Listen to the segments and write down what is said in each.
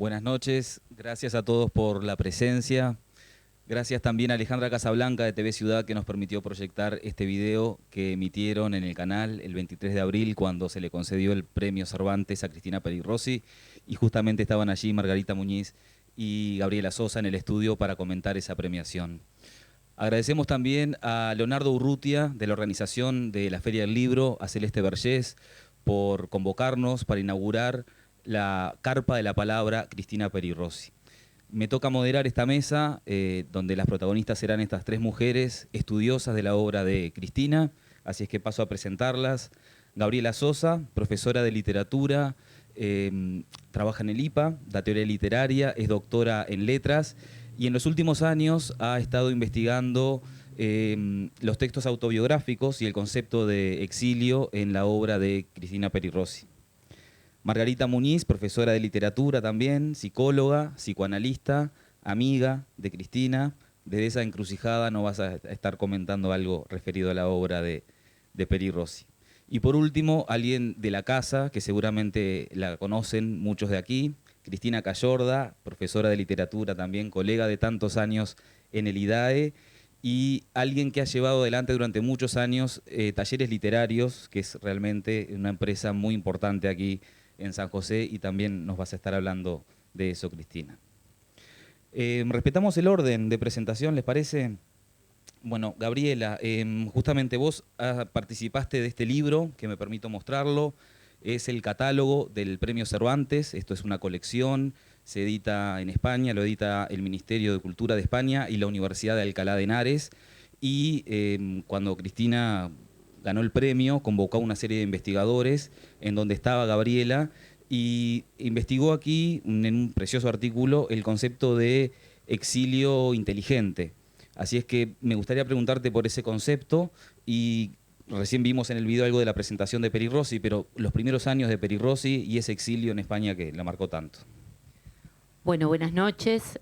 Buenas noches, gracias a todos por la presencia. Gracias también a Alejandra Casablanca de TV Ciudad que nos permitió proyectar este video que emitieron en el canal el 23 de abril cuando se le concedió el premio Cervantes a Cristina Peri Rossi y justamente estaban allí Margarita Muñiz y Gabriela Sosa en el estudio para comentar esa premiación. Agradecemos también a Leonardo Urrutia de la organización de la Feria del Libro, a Celeste Vergés por convocarnos para inaugurar la Carpa de la Palabra Cristina Peri Rossi. Me toca moderar esta mesa, donde las protagonistas serán estas tres mujeres estudiosas de la obra de Cristina, así es que paso a presentarlas. Gabriela Sosa, profesora de literatura, trabaja en el IPA, da teoría literaria, es doctora en letras y en los últimos años ha estado investigando los textos autobiográficos y el concepto de exilio en la obra de Cristina Peri Rossi. Margarita Muñiz, profesora de literatura también, psicóloga, psicoanalista, amiga de Cristina. Desde esa encrucijada no vas a estar comentando algo referido a la obra de Peri Rossi. Y por último, alguien de la casa, que seguramente la conocen muchos de aquí, Cristina Cayorda, profesora de literatura también, colega de tantos años en el IDAE, y alguien que ha llevado adelante durante muchos años talleres literarios, que es realmente una empresa muy importante aquí en San José, y también nos vas a estar hablando de eso, Cristina. Respetamos el orden de presentación, ¿les parece? Bueno, Gabriela, justamente vos participaste de este libro, que me permito mostrarlo, es el catálogo del Premio Cervantes, esto es una colección, se edita en España, lo edita el Ministerio de Cultura de España y la Universidad de Alcalá de Henares, y cuando Cristina ganó el premio, convocó a una serie de investigadores, en donde estaba Gabriela, y investigó aquí, en un precioso artículo, el concepto de exilio inteligente. Así es que me gustaría preguntarte por ese concepto, y recién vimos en el video algo de la presentación de Peri Rossi, pero los primeros años de Peri Rossi y ese exilio en España que la marcó tanto. Bueno, buenas noches.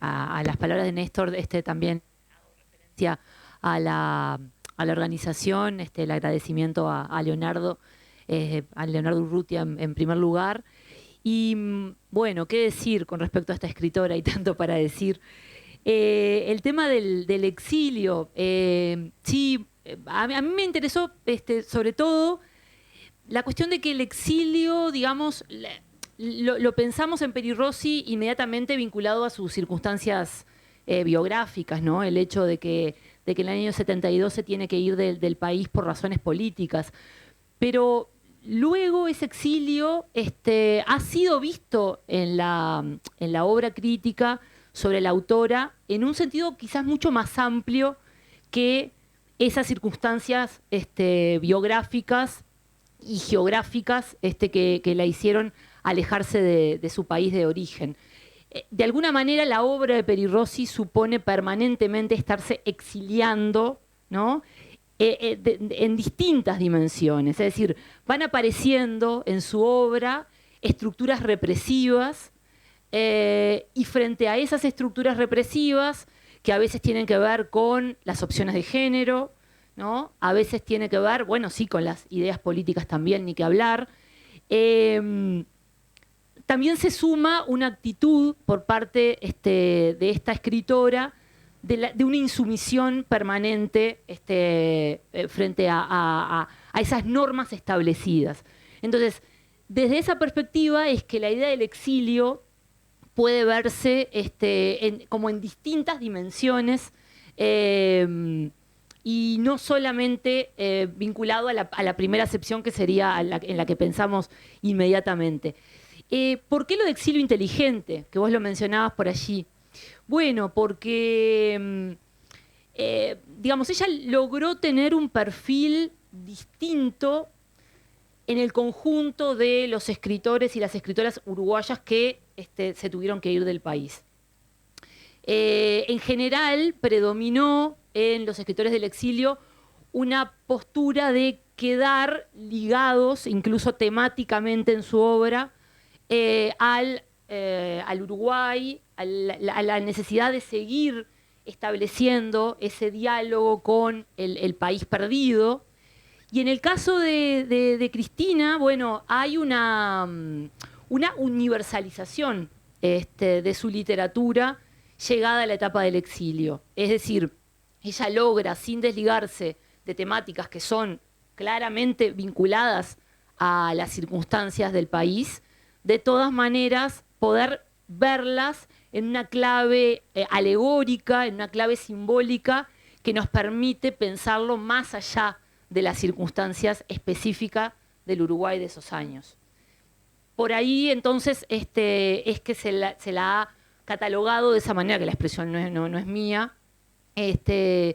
A las palabras de Néstor, también hago referencia a la organización, el agradecimiento a Leonardo Urrutia en primer lugar. Y bueno, ¿qué decir con respecto a esta escritora? Hay tanto para decir. El tema del exilio, sí, a mí me interesó sobre todo la cuestión de que el exilio, digamos, lo pensamos en Peri Rossi inmediatamente vinculado a sus circunstancias biográficas, ¿no? El hecho de que en el año 72 se tiene que ir del país por razones políticas. Pero luego ese exilio ha sido visto en la obra crítica sobre la autora en un sentido quizás mucho más amplio que esas circunstancias biográficas y geográficas que la hicieron alejarse de su país de origen. De alguna manera la obra de Peri Rossi supone permanentemente estarse exiliando, ¿no? En distintas dimensiones, es decir, van apareciendo en su obra estructuras represivas y frente a esas estructuras represivas que a veces tienen que ver con las opciones de género, ¿no? A veces tiene que ver, bueno, sí, con las ideas políticas también, ni que hablar. También se suma una actitud por parte de esta escritora de una insumisión permanente frente a esas normas establecidas. Entonces, desde esa perspectiva es que la idea del exilio puede verse como en distintas dimensiones y no solamente vinculado a la primera acepción que sería en la que pensamos inmediatamente. ¿Por qué lo de exilio inteligente? Que vos lo mencionabas por allí. Bueno, porque, digamos, ella logró tener un perfil distinto en el conjunto de los escritores y las escritoras uruguayas que se tuvieron que ir del país. En general, predominó en los escritores del exilio una postura de quedar ligados, incluso temáticamente en su obra, al Uruguay, a la necesidad de seguir estableciendo ese diálogo con el país perdido. Y en el caso de Cristina, bueno, hay una una universalización de su literatura llegada a la etapa del exilio. Es decir, ella logra, sin desligarse de temáticas que son claramente vinculadas a las circunstancias del país, de todas maneras poder verlas en una clave alegórica, en una clave simbólica que nos permite pensarlo más allá de las circunstancias específicas del Uruguay de esos años. Por ahí entonces es que se la ha catalogado de esa manera, que la expresión no es mía, de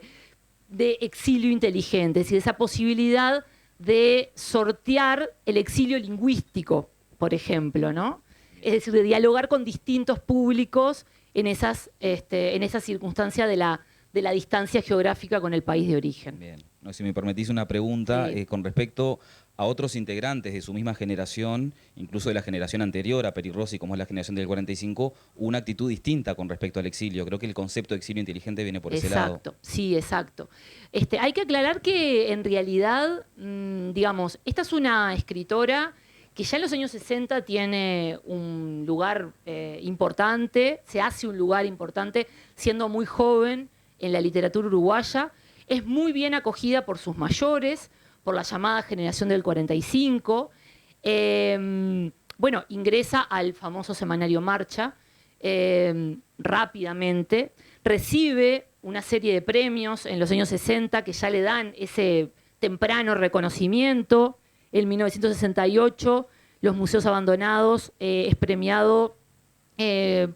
exilio inteligente, es decir, esa posibilidad de sortear el exilio lingüístico, por ejemplo, ¿no? Es decir, de dialogar con distintos públicos en esas circunstancias de la distancia geográfica con el país de origen. Bien. No, si me permitís una pregunta Sí. con respecto a otros integrantes de su misma generación, incluso de la generación anterior a Peri Rossi, como es la generación del 45, una actitud distinta con respecto al exilio. Creo que el concepto de exilio inteligente viene por ese lado. Exacto, sí, exacto. Hay que aclarar que en realidad, digamos, esta es una escritora que ya en los años 60 tiene un lugar importante, se hace un lugar importante siendo muy joven en la literatura uruguaya. Es muy bien acogida por sus mayores, por la llamada generación del 45. Bueno, ingresa al famoso semanario Marcha rápidamente. Recibe una serie de premios en los años 60 que ya le dan ese temprano reconocimiento. En 1968, Los Museos Abandonados es premiado, el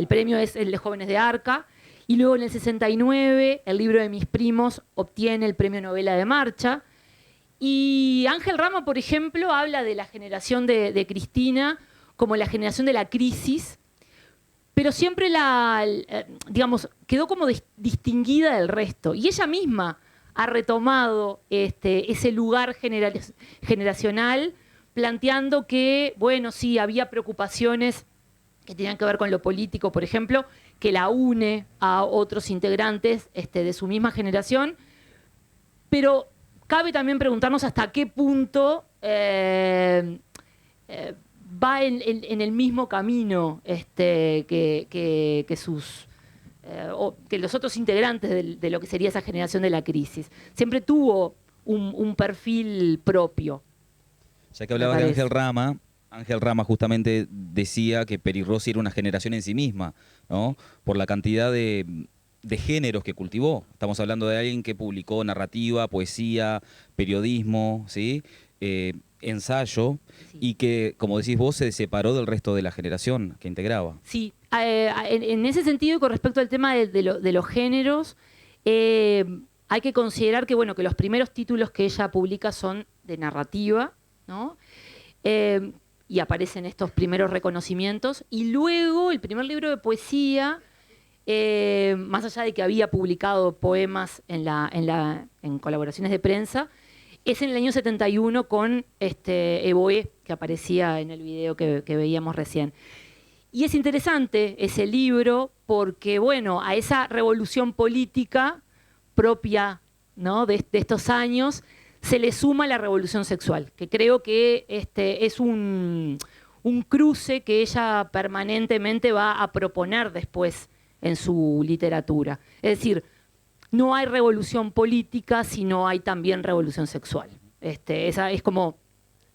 premio es el de Jóvenes de Arca. Y luego en el 69, el libro de mis primos obtiene el premio Novela de Marcha. Y Ángel Rama, por ejemplo, habla de la generación de Cristina como la generación de la crisis, pero siempre digamos, quedó como distinguida del resto. Y ella misma ha retomado ese lugar generacional, planteando que, bueno, sí, había preocupaciones que tenían que ver con lo político, por ejemplo, que la une a otros integrantes de su misma generación, pero cabe también preguntarnos hasta qué punto va en el mismo camino que los otros integrantes de lo que sería esa generación de la crisis. Siempre tuvo un perfil propio. Ya que hablabas de Ángel Rama justamente decía que Peri Rossi era una generación en sí misma, ¿no? Por la cantidad de géneros que cultivó. Estamos hablando de alguien que publicó narrativa, poesía, periodismo, ¿sí? Ensayo, Sí. Y que, como decís vos, se separó del resto de la generación que integraba. Sí, en ese sentido, con respecto al tema de los géneros, hay que considerar que, bueno, que los primeros títulos que ella publica son de narrativa, ¿no? Y aparecen estos primeros reconocimientos. Y luego el primer libro de poesía, más allá de que había publicado poemas en colaboraciones de prensa, es en el año 71 con Evoé, que aparecía en el video que veíamos recién. Y es interesante ese libro porque, bueno, a esa revolución política propia, ¿no?, de estos años se le suma la revolución sexual, que creo que es un cruce que ella permanentemente va a proponer después en su literatura. Es decir, no hay revolución política si no hay también revolución sexual. Esa es como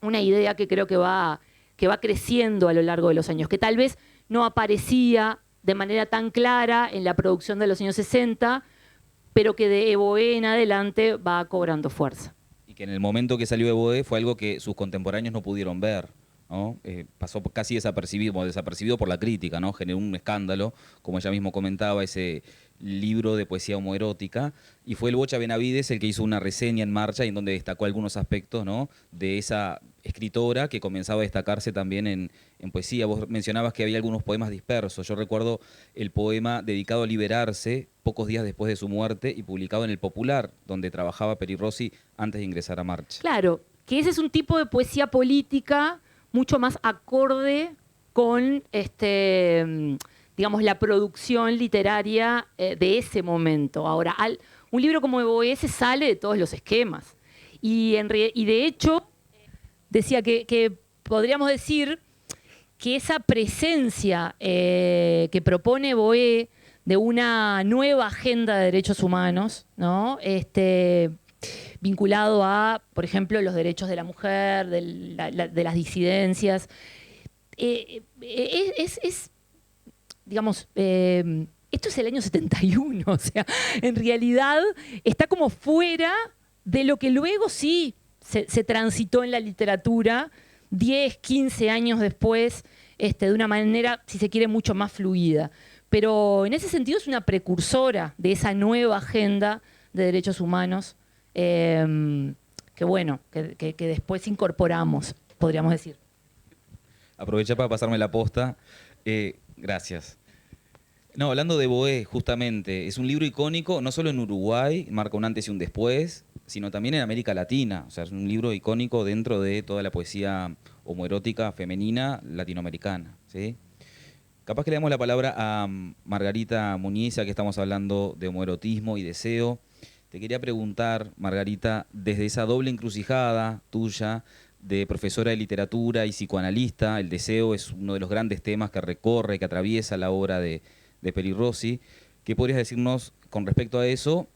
una idea que creo que va creciendo a lo largo de los años, que tal vez no aparecía de manera tan clara en la producción de los años 60, pero que de Evoé en adelante va cobrando fuerza. Y que en el momento que salió Evoé fue algo que sus contemporáneos no pudieron ver, ¿no? Pasó casi desapercibido por la crítica, ¿no? Generó un escándalo, como ella mismo comentaba, ese libro de poesía homoerótica, y fue el Bocha Benavides el que hizo una reseña en Marcha y en donde destacó algunos aspectos, ¿no?, de esa escritora que comenzaba a destacarse también en poesía. Vos mencionabas que había algunos poemas dispersos. Yo recuerdo el poema dedicado a Liberarse, pocos días después de su muerte, y publicado en El Popular, donde trabajaba Peri Rossi antes de ingresar a Marcha. Claro, que ese es un tipo de poesía política mucho más acorde con digamos, la producción literaria de ese momento. Ahora, un libro como Evoé se sale de todos los esquemas. Y de hecho, decía que podríamos decir que esa presencia que propone Boé de una nueva agenda de derechos humanos, ¿no? Vinculado a, por ejemplo, los derechos de la mujer, de las disidencias. Digamos, esto es el año 71, o sea, en realidad está como fuera de lo que luego sí se transitó en la literatura 10, 15 años después, de una manera, si se quiere, mucho más fluida. Pero en ese sentido es una precursora de esa nueva agenda de derechos humanos que bueno, que después incorporamos, podríamos decir. Aproveché para pasarme la posta. Gracias. No, hablando de Boé, justamente, es un libro icónico, no solo en Uruguay, marca un antes y un después, sino también en América Latina. O sea, es un libro icónico dentro de toda la poesía homoerótica femenina latinoamericana, ¿sí? Capaz que le damos la palabra a Margarita Muñiz, ya que estamos hablando de homoerotismo y deseo. Te quería preguntar, Margarita, desde esa doble encrucijada tuya de profesora de literatura y psicoanalista, el deseo es uno de los grandes temas que recorre, que atraviesa la obra de Peri Rossi. ¿Qué podrías decirnos con respecto a eso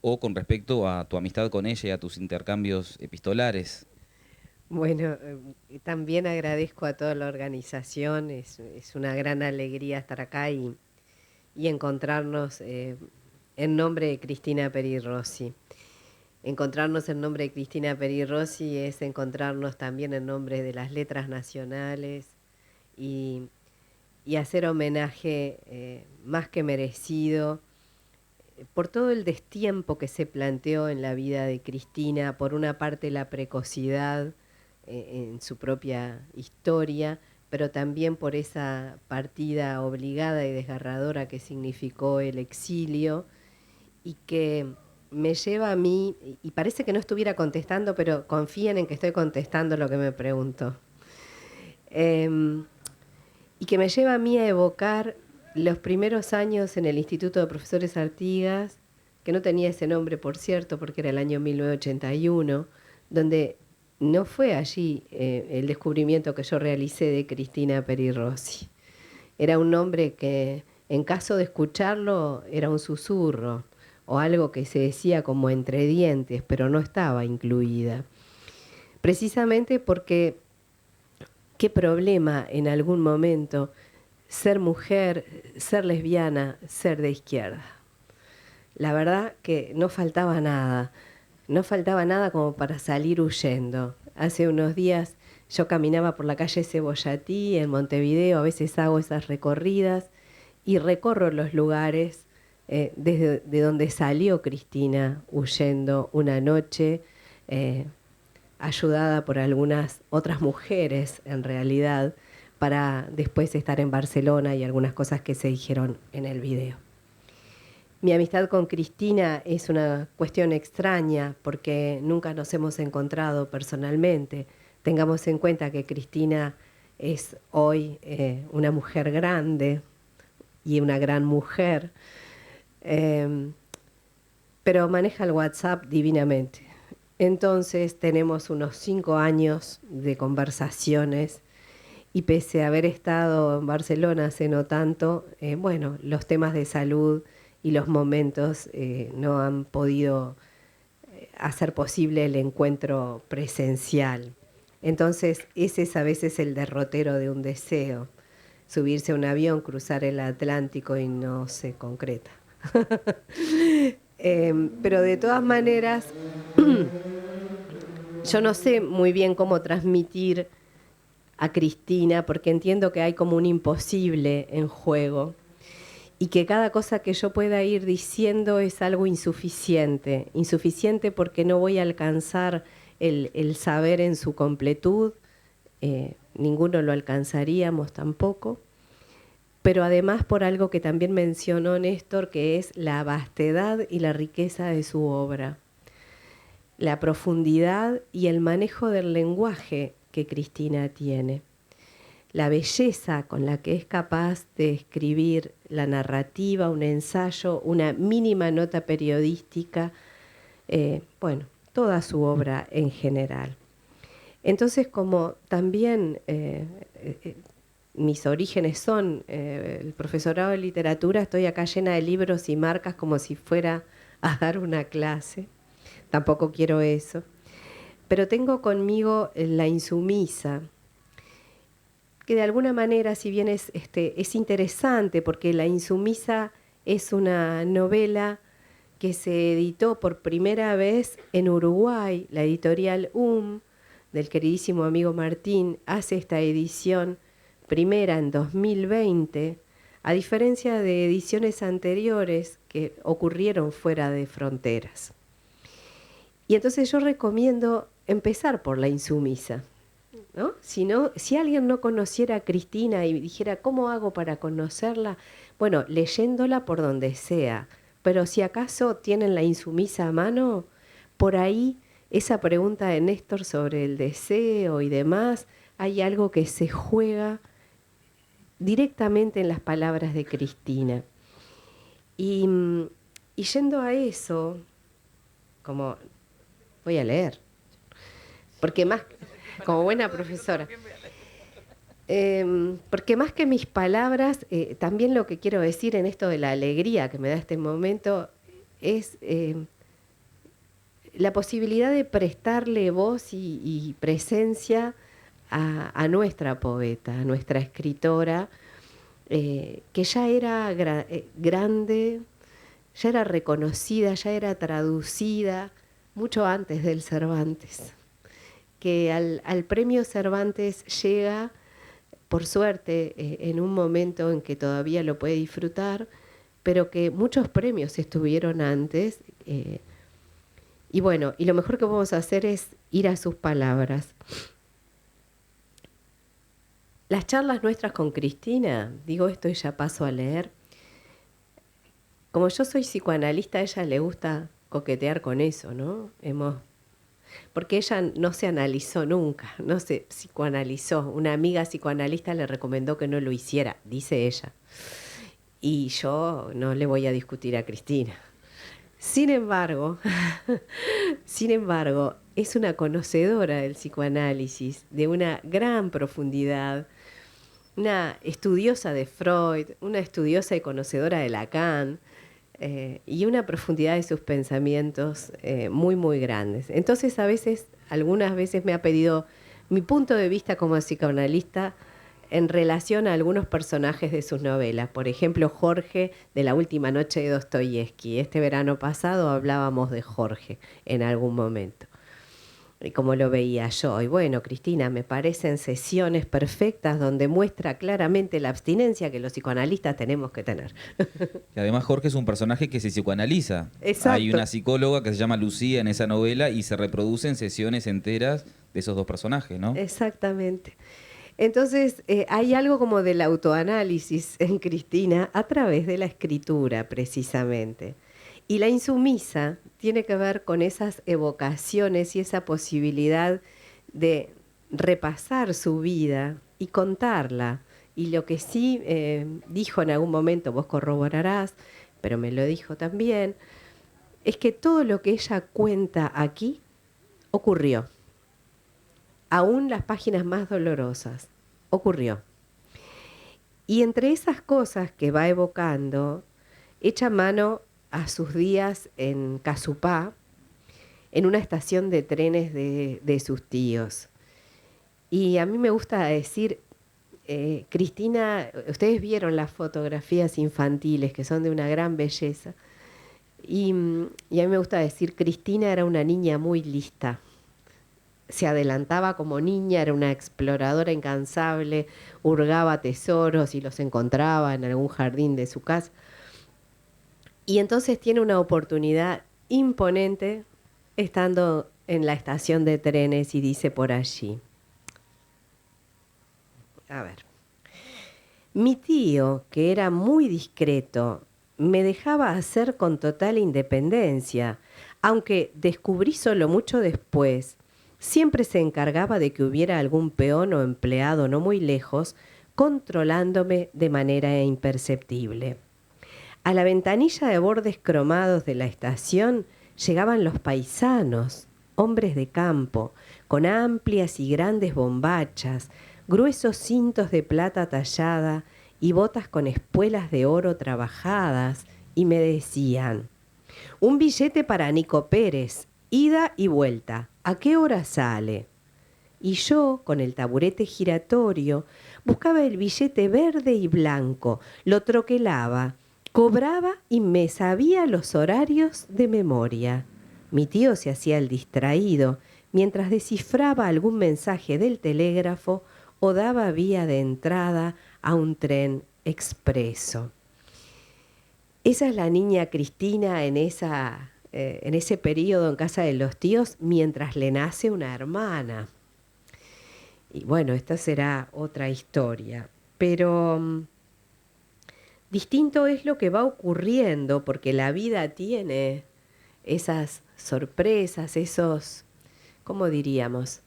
o con respecto a tu amistad con ella y a tus intercambios epistolares? Bueno, también agradezco a toda la organización, es una gran alegría estar acá y encontrarnos en nombre de Cristina Peri Rossi. Encontrarnos en nombre de Cristina Peri Rossi es encontrarnos también en nombre de las letras nacionales y hacer homenaje más que merecido por todo el destiempo que se planteó en la vida de Cristina, por una parte la precocidad en su propia historia, pero también por esa partida obligada y desgarradora que significó el exilio y que me lleva a mí, y parece que no estuviera contestando, pero confíen en que estoy contestando lo que me preguntó, y que me lleva a mí a evocar los primeros años en el Instituto de Profesores Artigas, que no tenía ese nombre, por cierto, porque era el año 1981, donde no fue allí el descubrimiento que yo realicé de Cristina Peri Rossi. Era un nombre que, en caso de escucharlo, era un susurro o algo que se decía como entre dientes, pero no estaba incluida. Precisamente porque qué problema en algún momento ser mujer, ser lesbiana, ser de izquierda. La verdad que no faltaba nada como para salir huyendo. Hace unos días yo caminaba por la calle Cebollatí en Montevideo, a veces hago esas recorridas y recorro los lugares desde de donde salió Cristina huyendo una noche, ayudada por algunas otras mujeres en realidad, para después estar en Barcelona y algunas cosas que se dijeron en el video. Mi amistad con Cristina es una cuestión extraña porque nunca nos hemos encontrado personalmente. Tengamos en cuenta que Cristina es hoy una mujer grande y una gran mujer, pero maneja el WhatsApp divinamente. Entonces tenemos unos 5 años de conversaciones y pese a haber estado en Barcelona hace no tanto, bueno, los temas de salud y los momentos no han podido hacer posible el encuentro presencial. Entonces ese es a veces el derrotero de un deseo, subirse a un avión, cruzar el Atlántico y no se concreta. Pero de todas maneras, yo no sé muy bien cómo transmitir a Cristina, porque entiendo que hay como un imposible en juego y que cada cosa que yo pueda ir diciendo es algo insuficiente. Insuficiente porque no voy a alcanzar el saber en su completud, ninguno lo alcanzaríamos tampoco, pero además por algo que también mencionó Néstor, que es la vastedad y la riqueza de su obra, la profundidad y el manejo del lenguaje que Cristina tiene, la belleza con la que es capaz de escribir la narrativa, un ensayo, una mínima nota periodística, bueno, toda su obra en general. Entonces, como también mis orígenes son el profesorado de literatura, estoy acá llena de libros y marcas como si fuera a dar una clase. Tampoco quiero eso. Pero tengo conmigo La Insumisa, que de alguna manera, si bien es interesante, porque La Insumisa es una novela que se editó por primera vez en Uruguay, la editorial del queridísimo amigo Martín, hace esta edición primera en 2020, a diferencia de ediciones anteriores que ocurrieron fuera de fronteras. Y entonces yo recomiendo empezar por La Insumisa, ¿no? Si alguien no conociera a Cristina y dijera, ¿cómo hago para conocerla? Bueno, leyéndola por donde sea. Pero si acaso tienen La Insumisa a mano, por ahí esa pregunta de Néstor sobre el deseo y demás, hay algo que se juega directamente en las palabras de Cristina. Y yendo a eso, como voy a leer, porque más, como buena profesora, porque más que mis palabras, también lo que quiero decir en esto de la alegría que me da este momento es la posibilidad de prestarle voz y presencia a nuestra poeta, a nuestra escritora, que ya era grande, ya era reconocida, ya era traducida mucho antes del Cervantes, que al premio Cervantes llega, por suerte, en un momento en que todavía lo puede disfrutar, pero que muchos premios estuvieron antes. Y bueno, y lo mejor que vamos a hacer es ir a sus palabras. Las charlas nuestras con Cristina, digo esto y ya paso a leer. Como yo soy psicoanalista, a ella le gusta coquetear con eso, ¿no? Porque ella no se analizó nunca, no se psicoanalizó. Una amiga psicoanalista le recomendó que no lo hiciera, dice ella. Y yo no le voy a discutir a Cristina. Sin embargo, es una conocedora del psicoanálisis, de una gran profundidad, una estudiosa de Freud, una estudiosa y conocedora de Lacan, y una profundidad de sus pensamientos muy, muy grandes. Entonces, algunas veces me ha pedido mi punto de vista como psicoanalista en relación a algunos personajes de sus novelas. Por ejemplo, Jorge, de La última noche de Dostoyevsky. Este verano pasado hablábamos de Jorge en algún momento, y cómo lo veía yo. Y bueno, Cristina, me parecen sesiones perfectas donde muestra claramente la abstinencia que los psicoanalistas tenemos que tener. Y además Jorge es un personaje que se psicoanaliza. Exacto. Hay una psicóloga que se llama Lucía en esa novela y se reproducen sesiones enteras de esos dos personajes, ¿no? Exactamente. Entonces, hay algo como del autoanálisis en Cristina a través de la escritura, precisamente. Y La Insumisa tiene que ver con esas evocaciones y esa posibilidad de repasar su vida y contarla. Y lo que sí dijo en algún momento, vos corroborarás, pero me lo dijo también, es que todo lo que ella cuenta aquí ocurrió. Aún las páginas más dolorosas, ocurrió. Y entre esas cosas que va evocando, echa mano a sus días en Casupá, en una estación de trenes de sus tíos. Y a mí me gusta decir, Cristina, ustedes vieron las fotografías infantiles, que son de una gran belleza, y a mí me gusta decir, Cristina era una niña muy lista. Se adelantaba como niña, era una exploradora incansable, hurgaba tesoros y los encontraba en algún jardín de su casa. Y entonces tiene una oportunidad imponente estando en la estación de trenes y dice por allí. A ver. Mi tío, que era muy discreto, me dejaba hacer con total independencia, aunque descubrí solo mucho después. Siempre se encargaba de que hubiera algún peón o empleado no muy lejos, controlándome de manera imperceptible. A la ventanilla de bordes cromados de la estación llegaban los paisanos, hombres de campo, con amplias y grandes bombachas, gruesos cintos de plata tallada y botas con espuelas de oro trabajadas, y me decían: un billete para Nico Pérez, ida y vuelta, ¿a qué hora sale? Y yo, con el taburete giratorio, buscaba el billete verde y blanco, lo troquelaba, cobraba y me sabía los horarios de memoria. Mi tío se hacía el distraído mientras descifraba algún mensaje del telégrafo o daba vía de entrada a un tren expreso. Esa es la niña Cristina en ese periodo en casa de los tíos mientras le nace una hermana. Y bueno, esta será otra historia, pero distinto es lo que va ocurriendo, porque la vida tiene esas sorpresas, esos, ¿cómo diríamos?,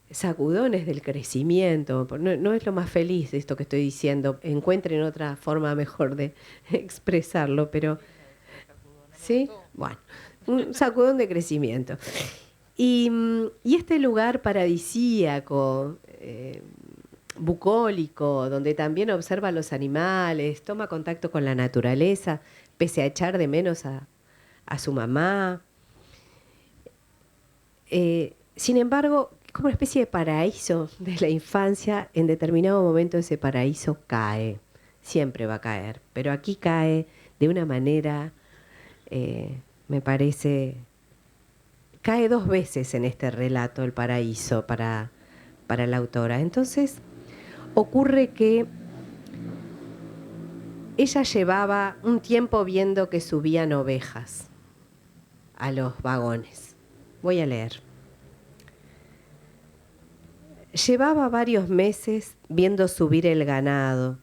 sacudones del crecimiento. No es lo más feliz esto que estoy diciendo, encuentren otra forma mejor de expresarlo, pero ¿sí? Bueno, un sacudón de crecimiento. Y este lugar paradisíaco, bucólico, donde también observa a los animales, toma contacto con la naturaleza, pese a echar de menos a su mamá. Sin embargo, como una especie de paraíso de la infancia, en determinado momento ese paraíso cae, siempre va a caer, pero aquí cae de una manera, me parece, cae dos veces en este relato el paraíso para la autora. Entonces, ocurre que ella llevaba un tiempo viendo que subían ovejas a los vagones. Voy a leer. Llevaba varios meses viendo subir el ganado,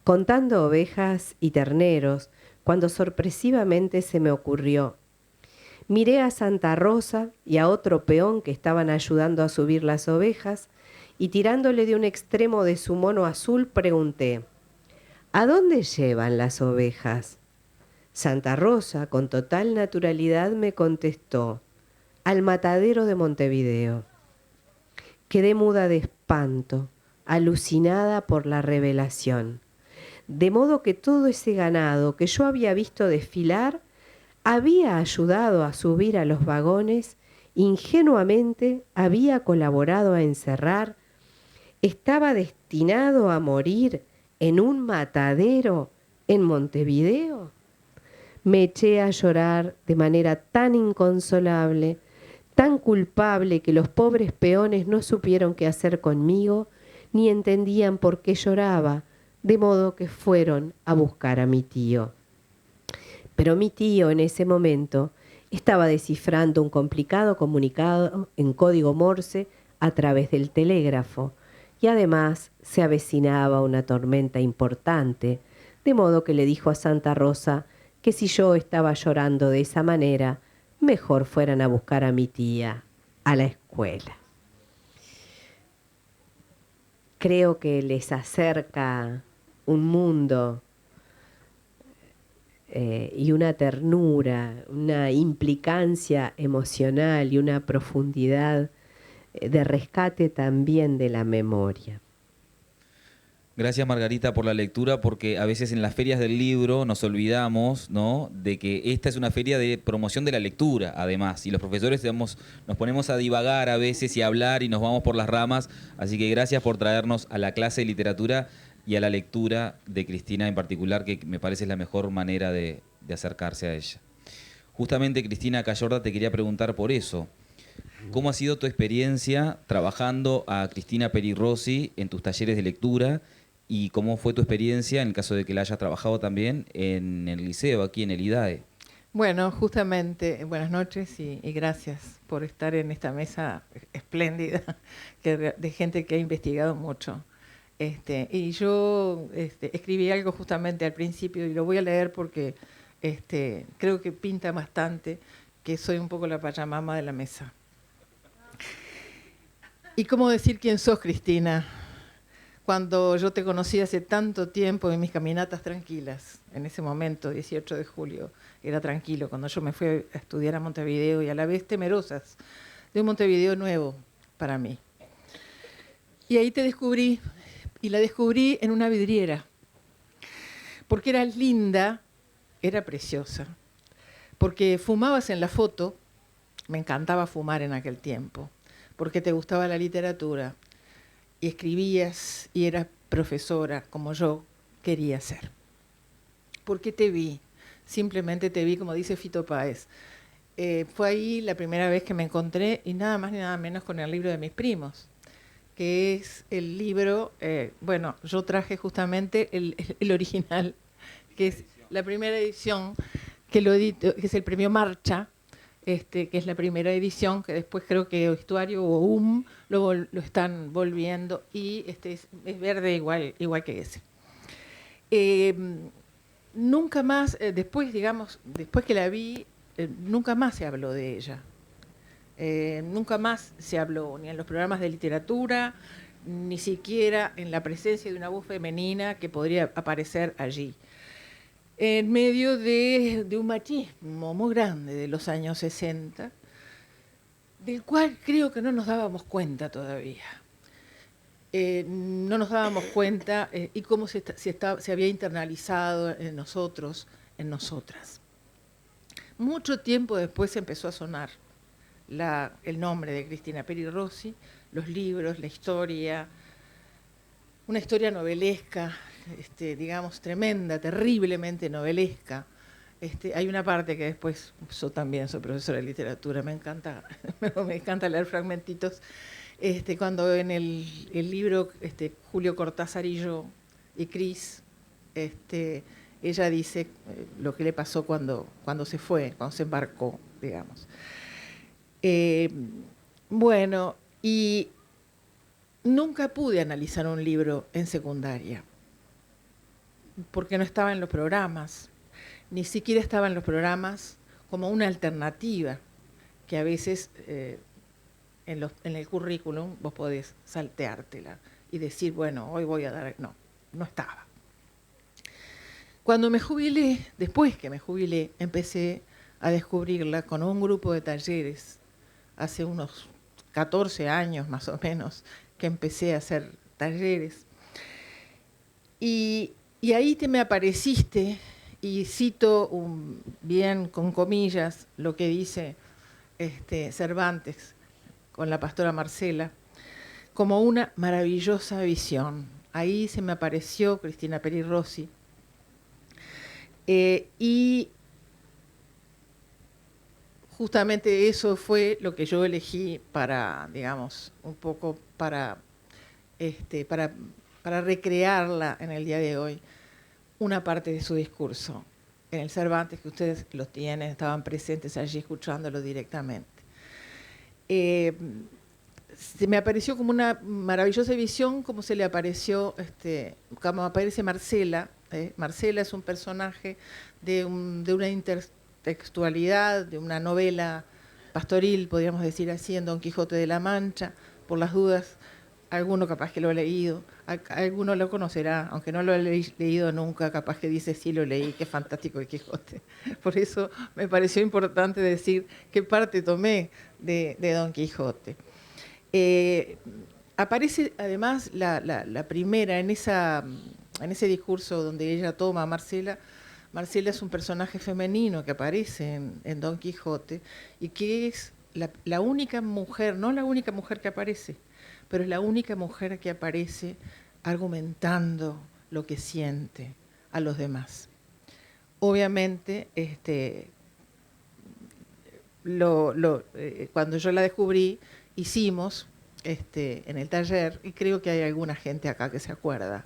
contando ovejas y terneros, cuando sorpresivamente se me ocurrió. Miré a Santa Rosa y a otro peón que estaban ayudando a subir las ovejas y tirándole de un extremo de su mono azul pregunté: ¿a dónde llevan las ovejas? Santa Rosa, con total naturalidad, me contestó: al matadero de Montevideo. Quedé muda de espanto, alucinada por la revelación. De modo que todo ese ganado que yo había visto desfilar había ayudado a subir a los vagones, ingenuamente había colaborado a encerrar, estaba destinado a morir en un matadero en Montevideo. Me eché a llorar de manera tan inconsolable, tan culpable, que los pobres peones no supieron qué hacer conmigo, ni entendían por qué lloraba, de modo que fueron a buscar a mi tío. Pero mi tío en ese momento estaba descifrando un complicado comunicado en código Morse a través del telégrafo, y además se avecinaba una tormenta importante, de modo que le dijo a Santa Rosa que si yo estaba llorando de esa manera, mejor fueran a buscar a mi tía a la escuela. Creo que les acerca un mundo y una ternura, una implicancia emocional y una profundidad de rescate también de la memoria. Gracias, Margarita, por la lectura, porque a veces en las ferias del libro nos olvidamos, ¿no?, de que esta es una feria de promoción de la lectura, además, y los profesores, digamos, nos ponemos a divagar a veces y a hablar y nos vamos por las ramas, así que gracias por traernos a la clase de literatura y a la lectura de Cristina en particular, que me parece es la mejor manera de acercarse a ella. Justamente, Cristina Cayorda, te quería preguntar por eso. ¿Cómo ha sido tu experiencia trabajando a Cristina Peri Rossi en tus talleres de lectura? ¿Y cómo fue tu experiencia, en el caso de que la hayas trabajado también, en el liceo, aquí en el IDAE? Bueno, justamente, buenas noches y gracias por estar en esta mesa espléndida de gente que ha investigado mucho. Y yo escribí algo justamente al principio y lo voy a leer porque creo que pinta bastante que soy un poco la pachamama de la mesa. ¿Y cómo decir quién sos, Cristina? cuando yo te conocí hace tanto tiempo en mis caminatas tranquilas. En ese momento, 18 de julio, era tranquilo, cuando yo me fui a estudiar a Montevideo y a la vez temerosas de un Montevideo nuevo para mí. Y ahí te descubrí, y la descubrí en una vidriera, porque era linda, era preciosa, porque fumabas en la foto, me encantaba fumar en aquel tiempo, porque te gustaba la literatura, y escribías y eras profesora como yo quería ser. Porque te vi, simplemente te vi, como dice Fito Páez. Fue ahí la primera vez que me encontré, y nada más ni nada menos con el libro de mis primos, que es el libro, bueno, yo traje justamente el original, que es la primera edición, que lo edito, que es el premio Marcha, que es la primera edición, que después creo que Estuario o lo están volviendo, y es verde igual que ese. Nunca más, después que la vi, nunca más se habló de ella. Nunca más se habló, ni en los programas de literatura, ni siquiera en la presencia de una voz femenina que podría aparecer allí. En medio de un machismo muy grande de los años 60, del cual creo que no nos dábamos cuenta todavía. No nos dábamos cuenta y cómo se había internalizado en nosotros, en nosotras. Mucho tiempo después empezó a sonar el nombre de Cristina Peri Rossi, los libros, la historia, una historia novelesca, digamos, tremenda, terriblemente novelesca. Hay una parte que después, yo también soy profesora de literatura, me encanta leer fragmentitos, cuando en el libro Julio Cortázar y yo, y Cris, ella dice lo que le pasó cuando se fue, cuando se embarcó, digamos. Bueno, y nunca pude analizar un libro en secundaria, porque no estaba en los programas, ni siquiera estaba en los programas como una alternativa, que a veces en el currículum vos podés salteártela y decir, bueno, hoy voy a dar... No estaba. Cuando me jubilé, después que me jubilé, empecé a descubrirla con un grupo de talleres, hace unos 14 años más o menos, que empecé a hacer talleres. Y ahí me apareciste, y cito bien con comillas lo que dice Cervantes con la pastora Marcela, como una maravillosa visión. Ahí se me apareció Cristina Peri Rossi. Y justamente eso fue lo que yo elegí para, digamos, un poco para recrearla en el día de hoy, una parte de su discurso. En el Cervantes, que ustedes lo tienen, estaban presentes allí escuchándolo directamente. Se me apareció como una maravillosa visión, como se le apareció, como aparece Marcela. Marcela es un personaje de una intertextualidad, de una novela pastoril, podríamos decir así, en Don Quijote de la Mancha. Por las dudas, alguno capaz que lo ha leído, alguno lo conocerá, aunque no lo he leído nunca, capaz que dice sí lo leí, qué fantástico el Quijote. Por eso me pareció importante decir qué parte tomé de Don Quijote. Aparece además la primera en ese discurso donde ella toma a Marcela. Marcela es un personaje femenino que aparece en Don Quijote y que es la única mujer, no la única mujer que aparece, pero es la única mujer que aparece argumentando lo que siente a los demás. Obviamente, cuando yo la descubrí, hicimos en el taller, y creo que hay alguna gente acá que se acuerda,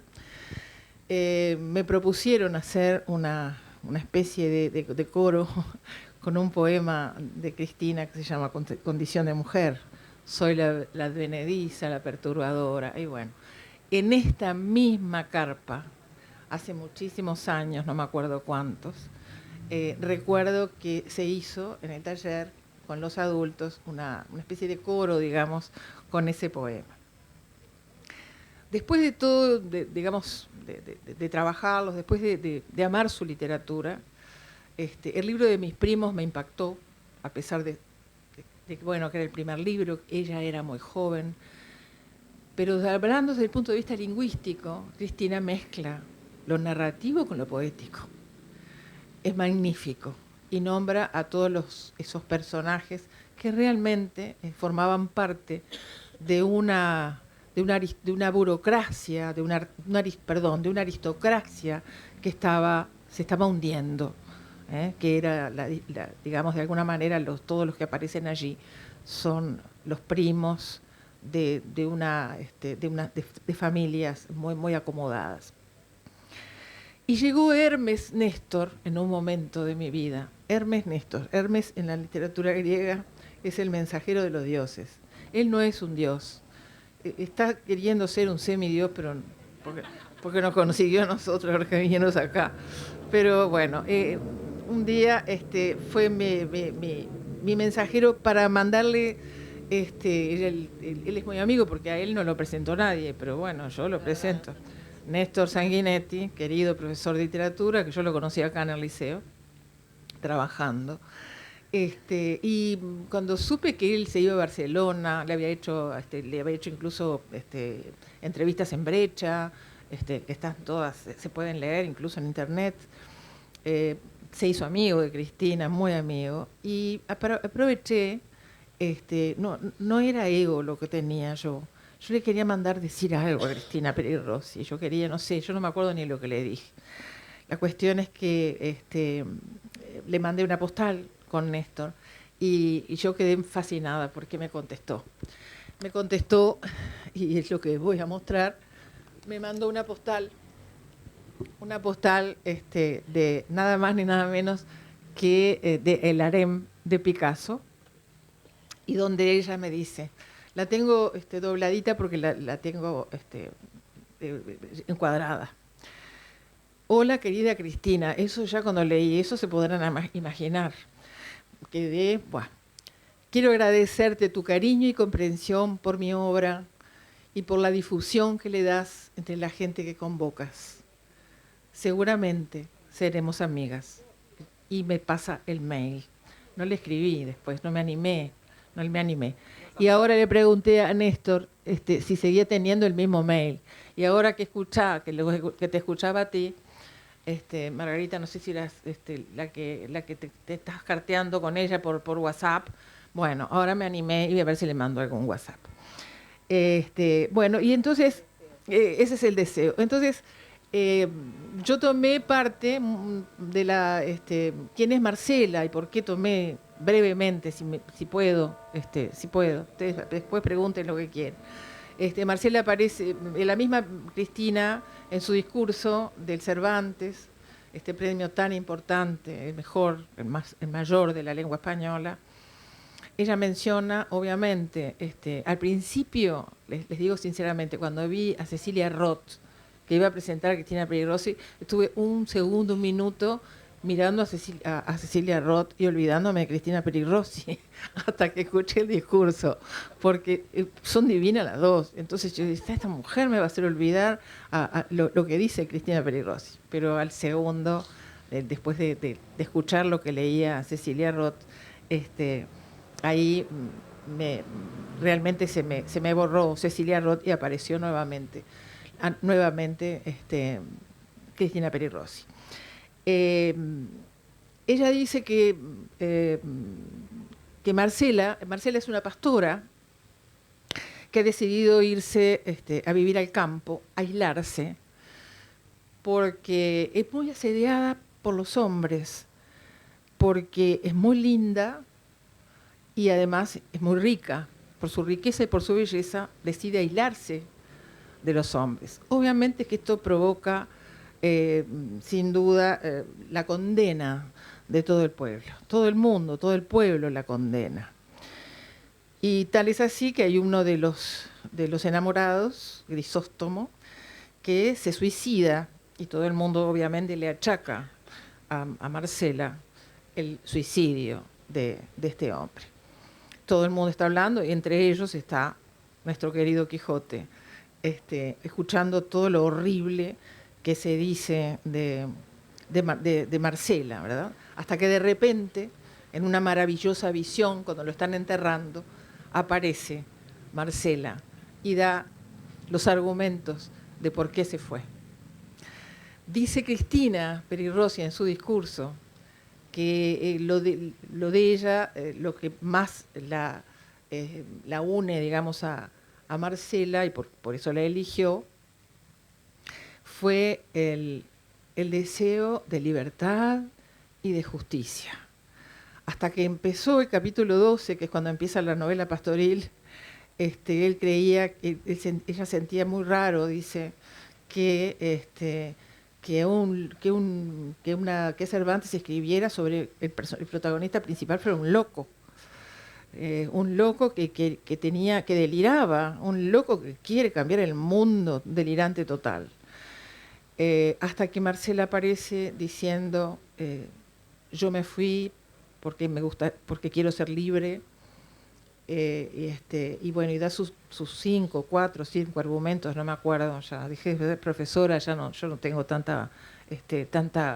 me propusieron hacer una especie de coro con un poema de Cristina que se llama Condición de Mujer. Soy la advenediza, la perturbadora. Y bueno, en esta misma carpa, hace muchísimos años, no me acuerdo cuántos, recuerdo que se hizo en el taller con los adultos una especie de coro, digamos, con ese poema. después de todo, digamos, de trabajarlos, después de amar su literatura, el libro de mis primos me impactó, a pesar de que, bueno, que era el primer libro, ella era muy joven, pero hablando desde el punto de vista lingüístico, Cristina mezcla lo narrativo con lo poético. Es magnífico y nombra a todos esos personajes que realmente formaban parte de una burocracia, de una aristocracia que se estaba hundiendo, que era, digamos, de alguna manera, todos los que aparecen allí son los primos de familias muy, muy acomodadas. Y llegó Hermes Néstor en un momento de mi vida. Hermes Néstor. Hermes en la literatura griega es el mensajero de los dioses. Él no es un dios. Está queriendo ser un semidios, pero porque nos consiguió a nosotros los que vinimos acá. Pero bueno, un día fue mi mensajero para mandarle, él es muy amigo porque a él no lo presentó nadie, pero bueno, yo lo presento. Néstor Sanguinetti, querido profesor de literatura, que yo lo conocí acá en el liceo, trabajando. Y cuando supe que él se iba a Barcelona, le había hecho incluso entrevistas en Brecha, que están todas, se pueden leer incluso en internet. Se hizo amigo de Cristina, muy amigo, y aproveché, no era ego lo que tenía yo. Yo le quería mandar decir algo a Cristina Peri Rossi. Yo quería, no sé, yo no me acuerdo ni lo que le dije. La cuestión es que le mandé una postal con Néstor y yo quedé fascinada porque me contestó. Me contestó, y es lo que voy a mostrar, me mandó una postal de nada más ni nada menos que de El Harem de Picasso, y donde ella me dice... La tengo dobladita porque la tengo encuadrada. Hola, querida Cristina. Eso ya cuando leí eso se podrán imaginar. Quiero agradecerte tu cariño y comprensión por mi obra y por la difusión que le das entre la gente que convocas. Seguramente seremos amigas. Y me pasa el mail. No le escribí después, no me animé. Y ahora le pregunté a Néstor si seguía teniendo el mismo mail. Y ahora que te escuchaba a ti, Margarita, no sé si eras la que te estás carteando con ella por WhatsApp. Bueno, ahora me animé y voy a ver si le mando algún WhatsApp. Bueno, y entonces, ese es el deseo. Entonces, yo tomé parte de la... ¿Quién es Marcela y por qué tomé brevemente, si puedo? Ustedes después pregunten lo que quieran. Marcela aparece, la misma Cristina, en su discurso del Cervantes, este premio tan importante, el mejor, el mayor de la lengua española. Ella menciona, obviamente, al principio, les digo sinceramente, cuando vi a Cecilia Roth, que iba a presentar a Cristina Peri Rossi, estuve un minuto, mirando a Cecilia Roth y olvidándome de Cristina Peri Rossi, hasta que escuché el discurso, porque son divinas las dos. Entonces yo dije, esta mujer me va a hacer olvidar lo que dice Cristina Peri Rossi. Pero al segundo, después de escuchar lo que leía Cecilia Roth, ahí realmente se me borró Cecilia Roth y apareció nuevamente Cristina Peri Rossi. Ella dice que Marcela es una pastora que ha decidido irse a vivir al campo, aislarse, porque es muy asediada por los hombres, porque es muy linda y además es muy rica. Por su riqueza y por su belleza decide aislarse de los hombres. Obviamente que esto provoca, sin duda, la condena de todo el pueblo. Todo el mundo, todo el pueblo la condena. Y tal es así que hay uno de los enamorados, Grisóstomo, que se suicida, y todo el mundo obviamente le achaca a Marcela el suicidio de este hombre. Todo el mundo está hablando, y entre ellos está nuestro querido Quijote, escuchando todo lo horrible que se dice de Marcela, ¿verdad? Hasta que de repente, en una maravillosa visión, cuando lo están enterrando, aparece Marcela y da los argumentos de por qué se fue. Dice Cristina Peri Rossi en su discurso que lo de ella, lo que más la une, digamos, a Marcela, y por eso la eligió, fue el deseo de libertad y de justicia. Hasta que empezó el capítulo 12, que es cuando empieza la novela pastoril, él creía, ella sentía muy raro, dice, que Cervantes escribiera sobre el protagonista principal, pero un loco que deliraba, un loco que quiere cambiar el mundo, delirante total. Hasta que Marcela aparece diciendo, yo me fui porque quiero ser libre, y bueno, y da sus 4 o 5 argumentos, no me acuerdo, ya dejé de ser profesora, yo no tengo tanta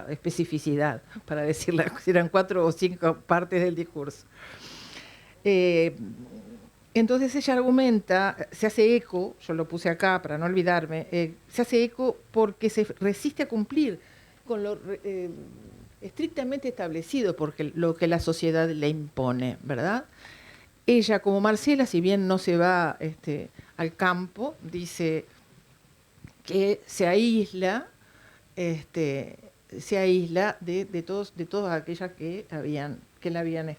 especificidad para decirla, si eran 4 o 5 partes del discurso. Entonces ella argumenta, se hace eco, yo lo puse acá para no olvidarme, se hace eco porque se resiste a cumplir con lo estrictamente establecido, porque lo que la sociedad le impone, ¿verdad? Ella, como Marcela, si bien no se va al campo, dice que se aísla de todas aquellas que la habían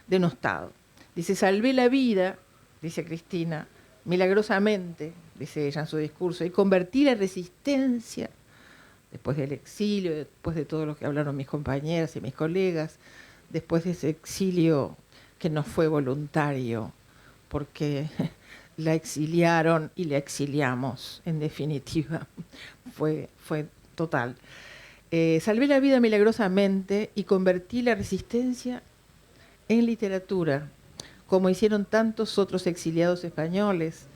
denostado. Dice, salvé la vida, dice Cristina, milagrosamente, dice ella en su discurso, y convertí la resistencia, después del exilio, después de todo lo que hablaron mis compañeras y mis colegas, después de ese exilio que no fue voluntario, porque la exiliaron y la exiliamos, en definitiva, fue total. Salvé la vida milagrosamente y convertí la resistencia en literatura, como hicieron tantos otros exiliados españoles,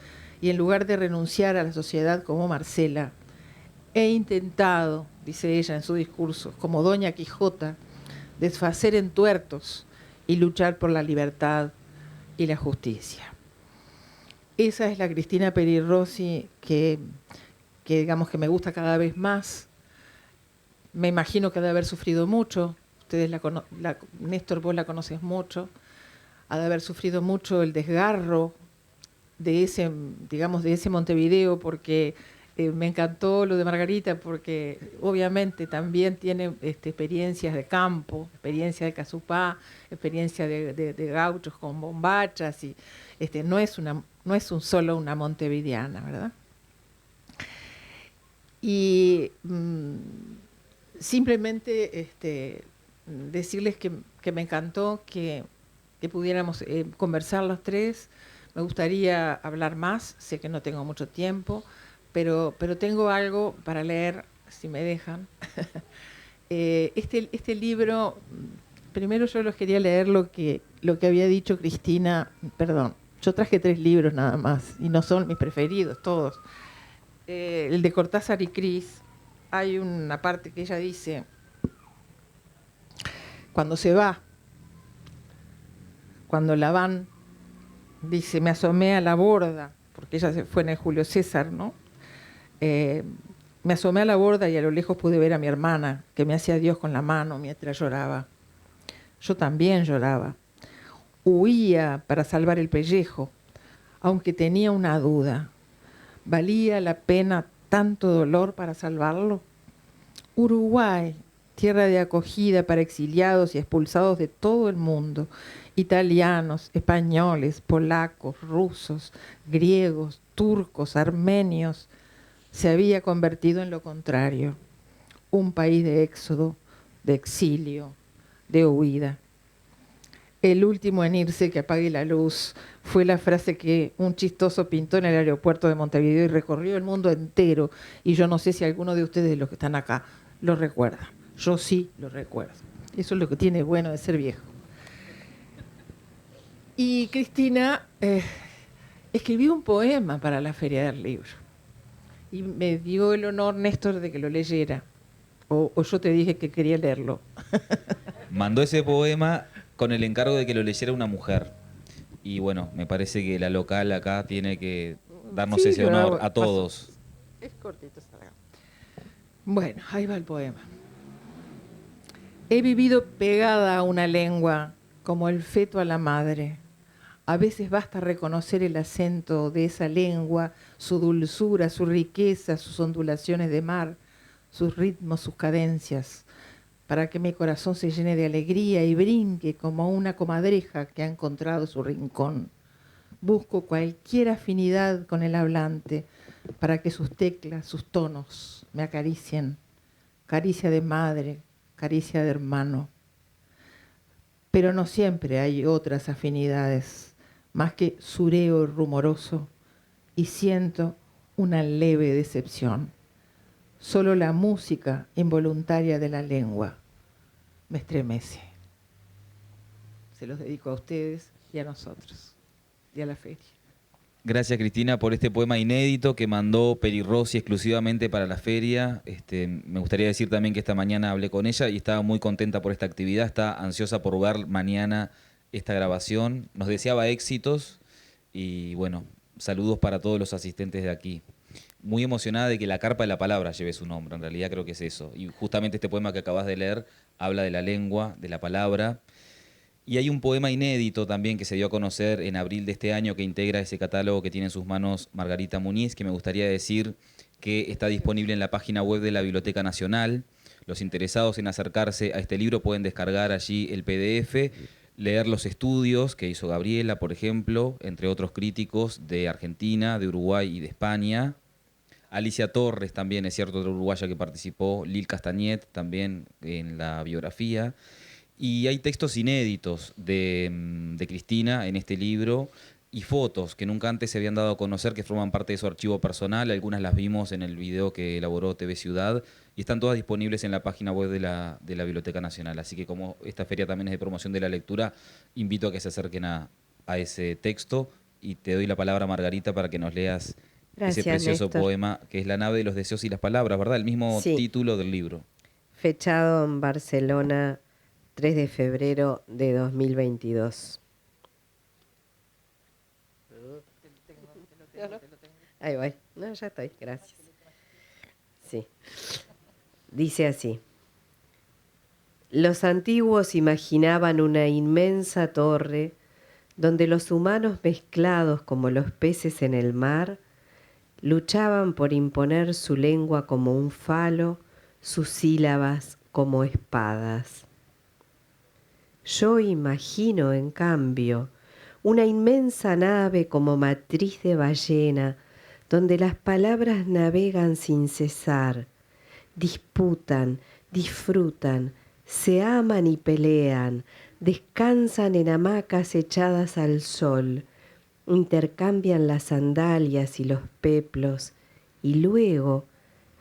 y en lugar de renunciar a la sociedad como Marcela, he intentado, dice ella en su discurso, como Doña Quijota, desfacer en tuertos y luchar por la libertad y la justicia. Esa es la Cristina Peri Rossi que digamos que me gusta cada vez más. Me imagino que ha de haber sufrido mucho. Ustedes Néstor, vos la conoces mucho. Ha de haber sufrido mucho el desgarro de ese Montevideo, porque me encantó lo de Margarita, porque obviamente también tiene experiencias de campo, experiencia de Casupá, experiencia de gauchos con bombachas, y no es solo una montevideana, ¿verdad? Y simplemente decirles que me encantó que pudiéramos conversar los tres. Me gustaría hablar más, sé que no tengo mucho tiempo, pero tengo algo para leer, si me dejan. Este libro, primero yo los quería leer lo que había dicho Cristina, perdón, yo traje 3 libros nada más, y no son mis preferidos, todos. El de Cortázar y Cris, hay una parte que ella dice, cuando se va, cuando la van, dice, me asomé a la borda, porque ella se fue en el Julio César, ¿no? Me asomé a la borda y a lo lejos pude ver a mi hermana, que me hacía Dios con la mano mientras lloraba. Yo también lloraba. Huía para salvar el pellejo, aunque tenía una duda. ¿Valía la pena tanto dolor para salvarlo? Uruguay, tierra de acogida para exiliados y expulsados de todo el mundo, italianos, españoles, polacos, rusos, griegos, turcos, armenios, se había convertido en lo contrario, un país de éxodo, de exilio, de huida. El último en irse, que apague la luz, fue la frase que un chistoso pintó en el aeropuerto de Montevideo y recorrió el mundo entero. Y yo no sé si alguno de ustedes, los que están acá, lo recuerda. Yo sí lo recuerdo. Eso es lo que tiene bueno de ser viejo. Y Cristina escribió un poema para la Feria del Libro. y me dio el honor, Néstor, de que lo leyera. O yo te dije que quería leerlo. Mandó ese poema con el encargo de que lo leyera una mujer. Y bueno, me parece que la local acá tiene que darnos Sí, ese lo honor hago. a todos. Es cortito, Sara. Bueno, ahí va el poema. He vivido pegada a una lengua como el feto a la madre. A veces basta reconocer el acento de esa lengua, su dulzura, su riqueza, sus ondulaciones de mar, sus ritmos, sus cadencias, para que mi corazón se llene de alegría y brinque como una comadreja que ha encontrado su rincón. Busco cualquier afinidad con el hablante para que sus teclas, sus tonos me acaricien. Caricia de madre, caricia de hermano. Pero no siempre hay otras afinidades, más que sureo rumoroso, y siento una leve decepción. Solo la música involuntaria de la lengua me estremece. Se los dedico a ustedes y a nosotros, y a la feria. Gracias, Cristina, por este poema inédito que mandó Peri Rossi exclusivamente para la feria. Me gustaría decir también que esta mañana hablé con ella y estaba muy contenta por esta actividad. Está ansiosa por ver mañana esta grabación. Nos deseaba éxitos y bueno, saludos para todos los asistentes de aquí. Muy emocionada de que la carpa de la palabra lleve su nombre. En realidad creo que es eso. Y justamente este poema que acabas de leer habla de la lengua, de la palabra. Y hay un poema inédito también que se dio a conocer en abril de este año que integra ese catálogo que tiene en sus manos Margarita Muñiz, que me gustaría decir que está disponible en la página web de la Biblioteca Nacional. Los interesados en acercarse a este libro pueden descargar allí el PDF, leer los estudios que hizo Gabriela, por ejemplo, entre otros críticos de Argentina, de Uruguay y de España. Alicia Torres también, es cierto, otra uruguaya que participó, Lil Castagnet también en la biografía. Y hay textos inéditos de Cristina en este libro y fotos que nunca antes se habían dado a conocer, que forman parte de su archivo personal. Algunas las vimos en el video que elaboró TV Ciudad y están todas disponibles en la página web de la Biblioteca Nacional. Así que como esta feria también es de promoción de la lectura, invito a que se acerquen a ese texto y te doy la palabra, Margarita, para que nos leas ese Gracias, precioso Néstor. poema que es La nave de los deseos y las palabras, ¿verdad? El mismo Sí. título del libro. Fechado en Barcelona, 3 de febrero de 2022. Ahí voy. No, ya estoy. Gracias. Sí. Dice así. Los antiguos imaginaban una inmensa torre donde los humanos mezclados como los peces en el mar luchaban por imponer su lengua como un falo, sus sílabas como espadas. Yo imagino, en cambio, una inmensa nave como matriz de ballena, donde las palabras navegan sin cesar, disputan, disfrutan, se aman y pelean, descansan en hamacas echadas al sol, intercambian las sandalias y los peplos, y luego,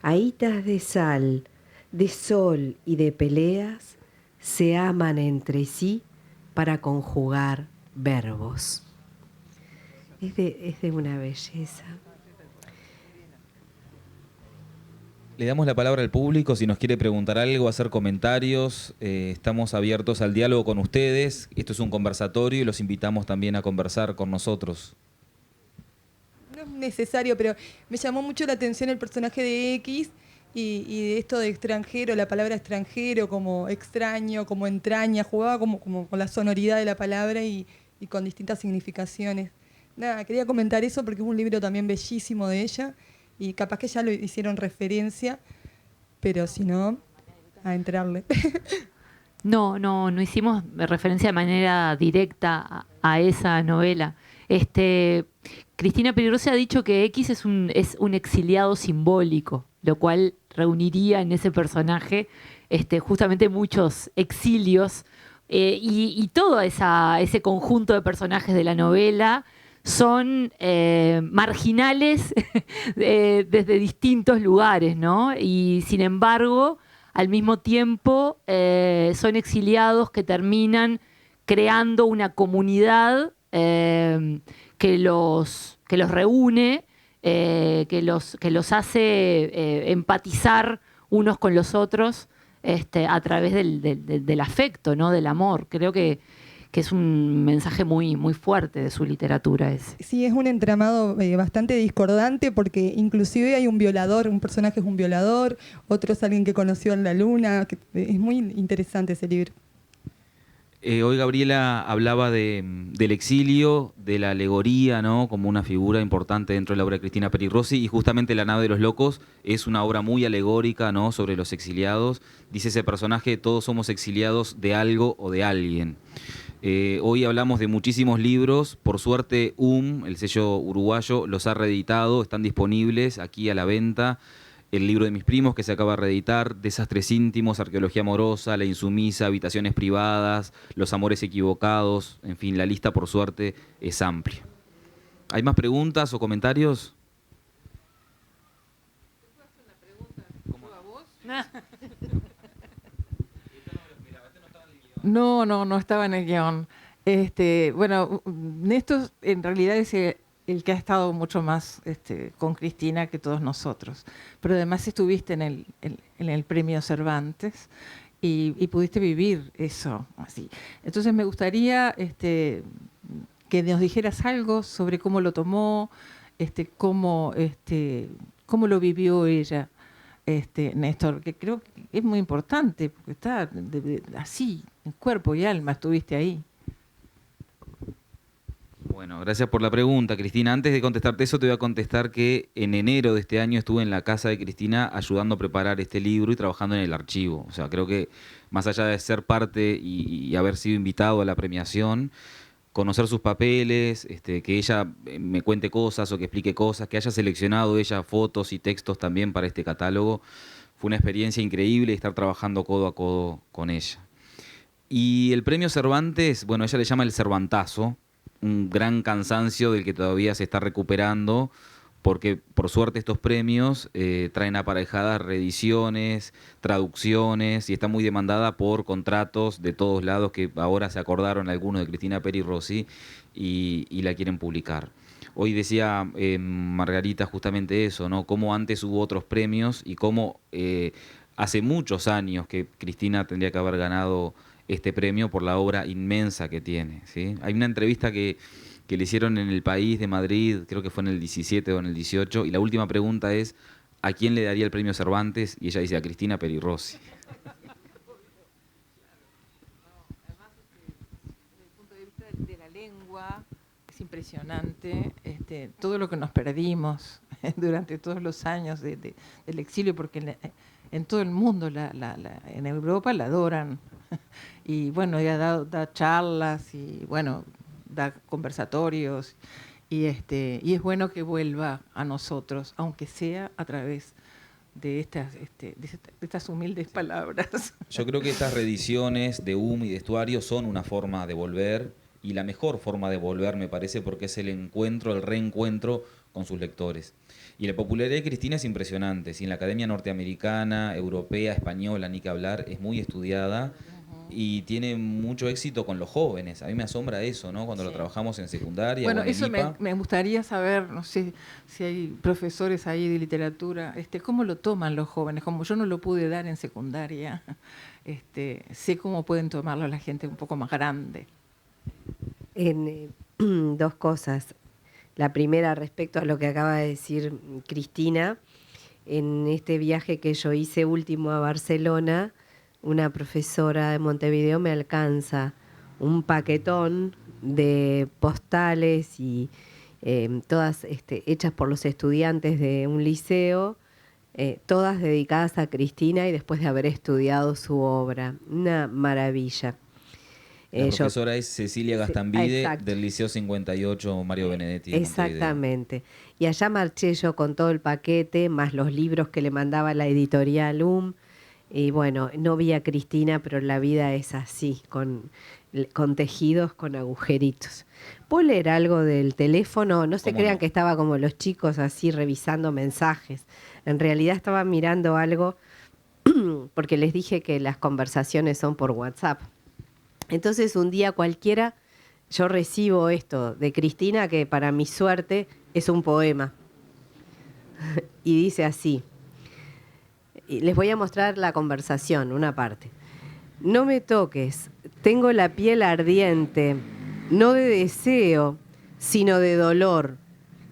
a hitas de sal, de sol y de peleas, se aman entre sí para conjugar verbos. Es de una belleza. Le damos la palabra al público si nos quiere preguntar algo, hacer comentarios. Estamos abiertos al diálogo con ustedes. Esto es un conversatorio y los invitamos también a conversar con nosotros. No es necesario, pero me llamó mucho la atención el personaje de X y de esto de extranjero, la palabra extranjero como extraño, como entraña, jugaba como con la sonoridad de la palabra y con distintas significaciones. Nada, quería comentar eso porque es un libro también bellísimo de ella y capaz que ya lo hicieron referencia, pero si no, a entrarle. No hicimos referencia de manera directa a esa novela. Cristina Peri Rossi ha dicho que X es un exiliado simbólico, lo cual reuniría en ese personaje justamente muchos exilios y todo ese conjunto de personajes de la novela son marginales desde distintos lugares, ¿no? Y sin embargo, al mismo tiempo, son exiliados que terminan creando una comunidad que los reúne que los hace empatizar unos con los otros a través del afecto, ¿no? Del amor. Creo que es un mensaje muy, muy fuerte de su literatura ese. Sí, es un entramado bastante discordante porque inclusive hay un violador, un personaje es un violador, otro es alguien que conoció en la luna. Es muy interesante ese libro. Hoy Gabriela hablaba del exilio, de la alegoría, ¿no? Como una figura importante dentro de la obra de Cristina Peri Rossi, y justamente La nave de los locos es una obra muy alegórica, ¿no? Sobre los exiliados. Dice ese personaje, todos somos exiliados de algo o de alguien. Hoy hablamos de muchísimos libros, por suerte el sello uruguayo, los ha reeditado, están disponibles aquí a la venta. El libro de mis primos, que se acaba de reeditar, Desastres íntimos, Arqueología amorosa, La insumisa, Habitaciones privadas, Los amores equivocados, en fin, la lista por suerte es amplia. ¿Hay más preguntas o comentarios? No estaba en el guión. Bueno, Néstor en realidad es el que ha estado mucho más con Cristina que todos nosotros. Pero además estuviste en el Premio Cervantes y pudiste vivir eso así. Entonces me gustaría que nos dijeras algo sobre cómo lo tomó, cómo lo vivió ella, Néstor, que creo que es muy importante, porque está así, en cuerpo y alma, estuviste ahí. Bueno, gracias por la pregunta, Cristina. Antes de contestarte eso, te voy a contestar que en enero de este año estuve en la casa de Cristina ayudando a preparar este libro y trabajando en el archivo. O sea, creo que más allá de ser parte y haber sido invitado a la premiación, conocer sus papeles, que ella me cuente cosas o que explique cosas, que haya seleccionado ella fotos y textos también para este catálogo, fue una experiencia increíble estar trabajando codo a codo con ella. Y el premio Cervantes, bueno, ella le llama el Cervantazo, un gran cansancio del que todavía se está recuperando, porque por suerte estos premios traen aparejadas reediciones, traducciones, y está muy demandada por contratos de todos lados que ahora se acordaron algunos de Cristina Peri Rossi y la quieren publicar. Hoy decía Margarita justamente eso, ¿no? Cómo antes hubo otros premios y cómo hace muchos años que Cristina tendría que haber ganado este premio por la obra inmensa que tiene, ¿sí? Hay una entrevista que le hicieron en El País de Madrid, creo que fue en el 17 o en el 18, y la última pregunta es, ¿a quién le daría el premio Cervantes? Y ella dice, a Cristina Peri Rossi. Además, desde el punto de vista de la lengua, es impresionante todo lo que nos perdimos durante todos los años del exilio, porque en todo el mundo, en Europa la adoran. Y bueno, ella da charlas y bueno, da conversatorios y es bueno que vuelva a nosotros, aunque sea a través de estas humildes palabras. Yo creo que estas reediciones de y de Estuario son una forma de volver, y la mejor forma de volver me parece, porque es el encuentro, el reencuentro con sus lectores. Y la popularidad de Cristina es impresionante, si en la academia norteamericana, europea, española, ni que hablar, es muy estudiada. Y tiene mucho éxito con los jóvenes. A mí me asombra eso, ¿no? Cuando lo trabajamos en secundaria. Bueno, o en eso el IPA. me gustaría saber, no sé si hay profesores ahí de literatura, ¿cómo lo toman los jóvenes? Como yo no lo pude dar en secundaria, sé cómo pueden tomarlo la gente un poco más grande. Dos cosas. La primera, respecto a lo que acaba de decir Cristina, en este viaje que yo hice último a Barcelona, una profesora de Montevideo me alcanza un paquetón de postales y todas hechas por los estudiantes de un liceo, todas dedicadas a Cristina y después de haber estudiado su obra. Una maravilla. La profesora es Cecilia Gastambide, exacto, del Liceo 58 Mario Benedetti. Exactamente. Y allá marché yo con todo el paquete, más los libros que le mandaba la editorial Y bueno, no vi a Cristina, pero la vida es así, con tejidos, con agujeritos. ¿Puedo leer algo del teléfono? No se crean que estaba como los chicos así revisando mensajes. En realidad estaba mirando algo porque les dije que las conversaciones son por WhatsApp. Entonces un día cualquiera yo recibo esto de Cristina, que para mi suerte es un poema. y dice así. Y les voy a mostrar la conversación, una parte. No me toques, tengo la piel ardiente, no de deseo, sino de dolor,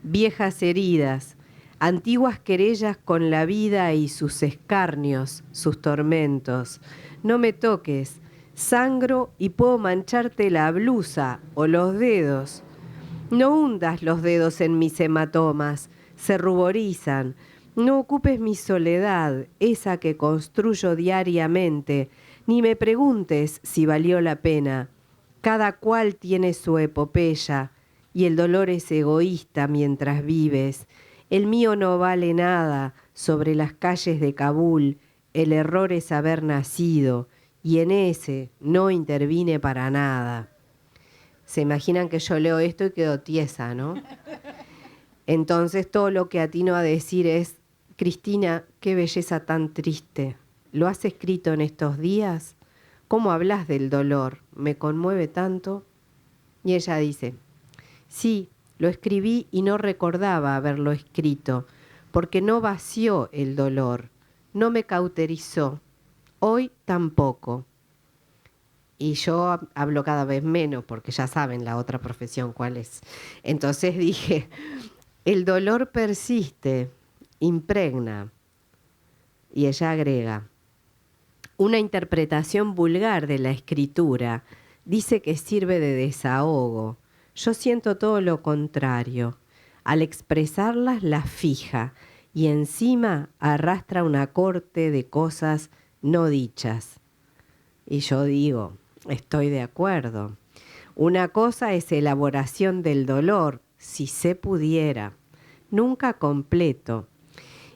viejas heridas, antiguas querellas con la vida y sus escarnios, sus tormentos. No me toques, sangro y puedo mancharte la blusa o los dedos. No hundas los dedos en mis hematomas, se ruborizan. No ocupes mi soledad, esa que construyo diariamente, ni me preguntes si valió la pena. Cada cual tiene su epopeya, y el dolor es egoísta mientras vives. El mío no vale nada sobre las calles de Kabul, el error es haber nacido, y en ese no intervine para nada. Se imaginan que yo leo esto y quedo tiesa, ¿no? Entonces todo lo que atino a decir es, Cristina, qué belleza tan triste. ¿Lo has escrito en estos días? ¿Cómo hablas del dolor? Me conmueve tanto. Y ella dice, sí, lo escribí y no recordaba haberlo escrito, porque no vació el dolor, no me cauterizó. Hoy tampoco. Y yo hablo cada vez menos, porque ya saben la otra profesión cuál es. Entonces dije, el dolor persiste, impregna. Y ella agrega, una interpretación vulgar de la escritura dice que sirve de desahogo. Yo siento todo lo contrario. Al expresarlas las fija y encima arrastra una corte de cosas no dichas. Y yo digo, estoy de acuerdo. Una cosa es elaboración del dolor, si se pudiera, nunca completo.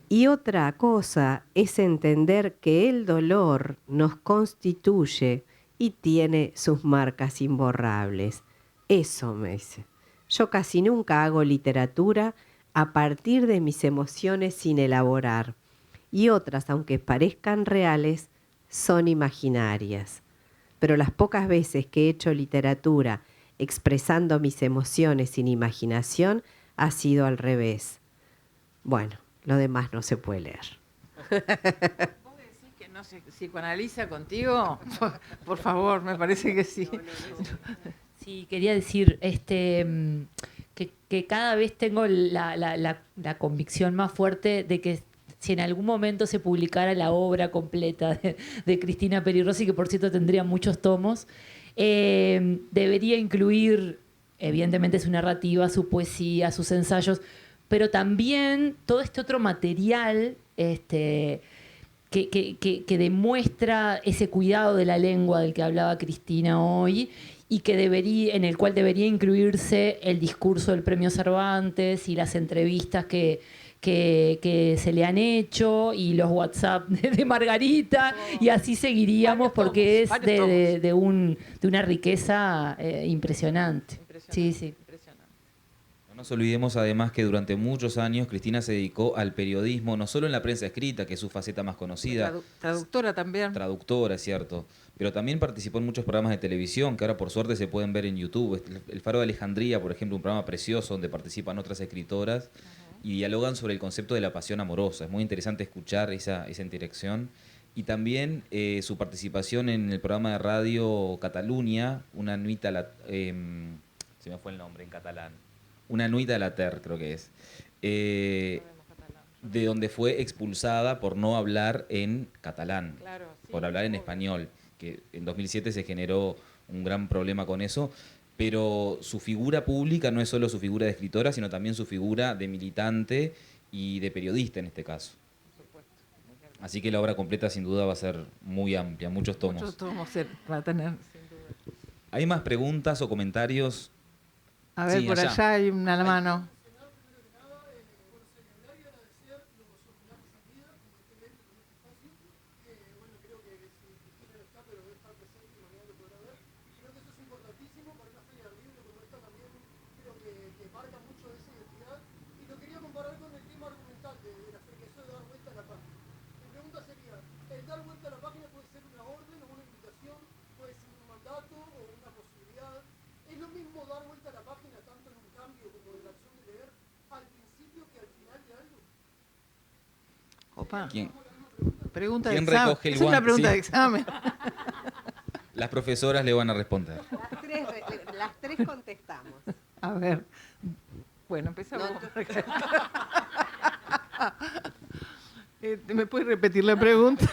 Y otra cosa es entender que el dolor nos constituye y tiene sus marcas imborrables. Eso me dice. Yo casi nunca hago literatura a partir de mis emociones sin elaborar. Y otras, aunque parezcan reales, son imaginarias. Pero las pocas veces que he hecho literatura expresando mis emociones sin imaginación, ha sido al revés. Bueno, lo demás no se puede leer. ¿Vos decís que no se psicoanaliza contigo? Por favor, me parece que sí. Sí, quería decir que cada vez tengo la convicción más fuerte de que si en algún momento se publicara la obra completa de Cristina Peri Rossi, que por cierto tendría muchos tomos, debería incluir, evidentemente, su narrativa, su poesía, sus ensayos, pero también todo este otro material que demuestra ese cuidado de la lengua del que hablaba Cristina hoy y en el cual debería incluirse el discurso del Premio Cervantes y las entrevistas que se le han hecho y los WhatsApp de Margarita y así seguiríamos porque es de una riqueza impresionante. Sí, sí. No nos olvidemos además que durante muchos años Cristina se dedicó al periodismo, no solo en la prensa escrita, que es su faceta más conocida. Traductora también. Traductora, es cierto. Pero también participó en muchos programas de televisión que ahora por suerte se pueden ver en YouTube. El Faro de Alejandría, por ejemplo, un programa precioso donde participan otras escritoras y dialogan sobre el concepto de la pasión amorosa. Es muy interesante escuchar esa interacción. Y también su participación en el programa de radio Catalunya, una nuit a la... se me fue el nombre en catalán. Una nuit a la terre, creo que es. De donde fue expulsada por no hablar en catalán, Claro, sí, por hablar en español, que en 2007 se generó un gran problema con eso, pero su figura pública no es solo su figura de escritora, sino también su figura de militante y de periodista en este caso. Así que la obra completa sin duda va a ser muy amplia, muchos tomos. Muchos tomos va a tener, sin duda. ¿Hay más preguntas o comentarios? A ver, Sí, por allá hay una a la mano. Opa. ¿Quién Pregunta de quién examen. recoge el Es una guante? pregunta Sí. de examen. Las profesoras le van a responder. Las tres contestamos. A ver. Bueno, empezamos. ¿Me puedes repetir la pregunta?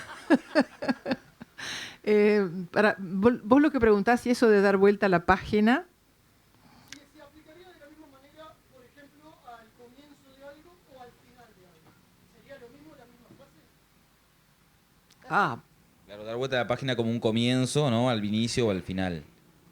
Vos lo que preguntás, si eso de dar vuelta a la página. ¿Se aplicaría de la misma manera, por ejemplo, al comienzo de algo o al final de algo? ¿Sería lo mismo, la misma frase? Claro, dar vuelta a la página como un comienzo, ¿no? Al inicio o al final.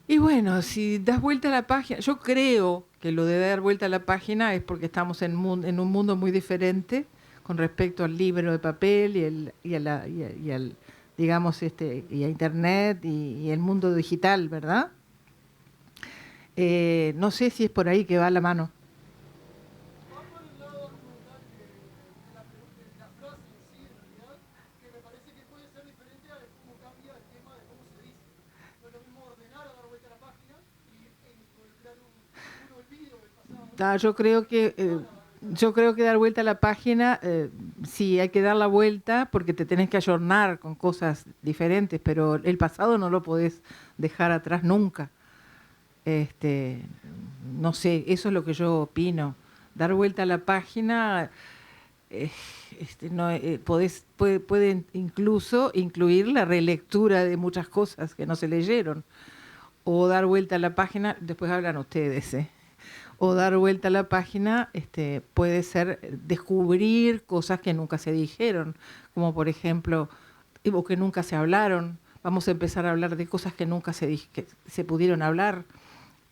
Y bueno, si das vuelta a la página, yo creo que lo de dar vuelta a la página es porque estamos en un mundo muy diferente con respecto al libro de papel y al digamos, y a Internet y el mundo digital, ¿verdad? No sé si es por ahí que va la mano. Va por el lado argumental de la frase en sí, en realidad, que me parece que puede ser diferente a cómo cambia el tema de cómo se dice. No es lo mismo ordenar o dar vuelta a la página y involucrar un olvido del pasado. Yo creo que dar vuelta a la página, sí, hay que dar la vuelta porque te tenés que ayornar con cosas diferentes, pero el pasado no lo podés dejar atrás nunca. No sé, eso es lo que yo opino. Dar vuelta a la página, puede incluso incluir la relectura de muchas cosas que no se leyeron. O dar vuelta a la página, después hablan ustedes, o dar vuelta a la página puede ser descubrir cosas que nunca se dijeron, como por ejemplo, o que nunca se hablaron. Vamos a empezar a hablar de cosas que nunca que se pudieron hablar,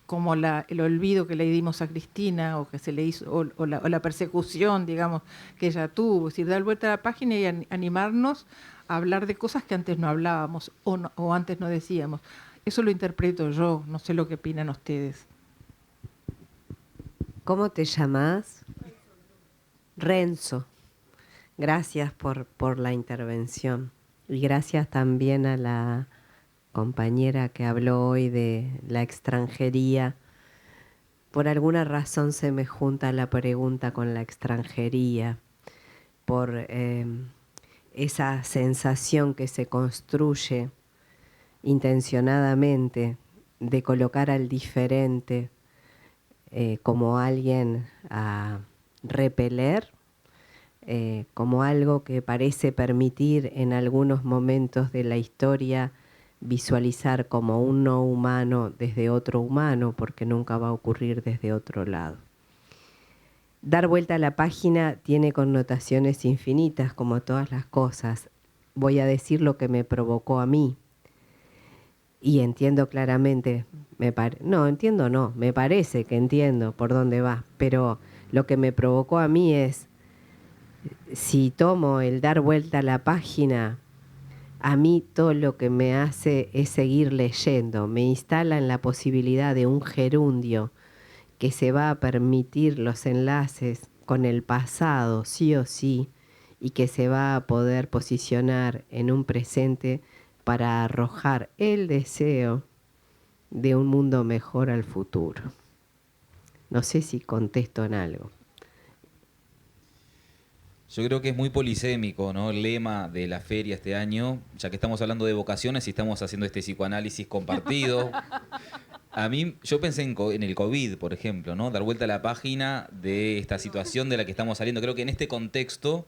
como el olvido que le dimos a Cristina, o que se le hizo, o la persecución, digamos, que ella tuvo. Es decir, dar vuelta a la página y animarnos a hablar de cosas que antes no hablábamos o antes no decíamos. Eso lo interpreto yo, no sé lo que opinan ustedes. ¿Cómo te llamás? Renzo. Gracias por la intervención. Y gracias también a la compañera que habló hoy de la extranjería. Por alguna razón se me junta la pregunta con la extranjería, por esa sensación que se construye intencionadamente de colocar al diferente como alguien a repeler, como algo que parece permitir en algunos momentos de la historia visualizar como un no humano desde otro humano, porque nunca va a ocurrir desde otro lado. Dar vuelta a la página tiene connotaciones infinitas, como todas las cosas. Voy a decir lo que me provocó a mí. Y entiendo claramente, me parece que entiendo por dónde va, pero lo que me provocó a mí es, si tomo el dar vuelta a la página, a mí todo lo que me hace es seguir leyendo, me instala en la posibilidad de un gerundio que se va a permitir los enlaces con el pasado, sí o sí, y que se va a poder posicionar en un presente para arrojar el deseo de un mundo mejor al futuro. No sé si contesto en algo. Yo creo que es muy polisémico, ¿no? El lema de la feria este año, ya que estamos hablando de vocaciones y estamos haciendo este psicoanálisis compartido. Yo pensé en el COVID, por ejemplo, ¿no? Dar vuelta a la página de esta situación de la que estamos saliendo. Creo que en este contexto,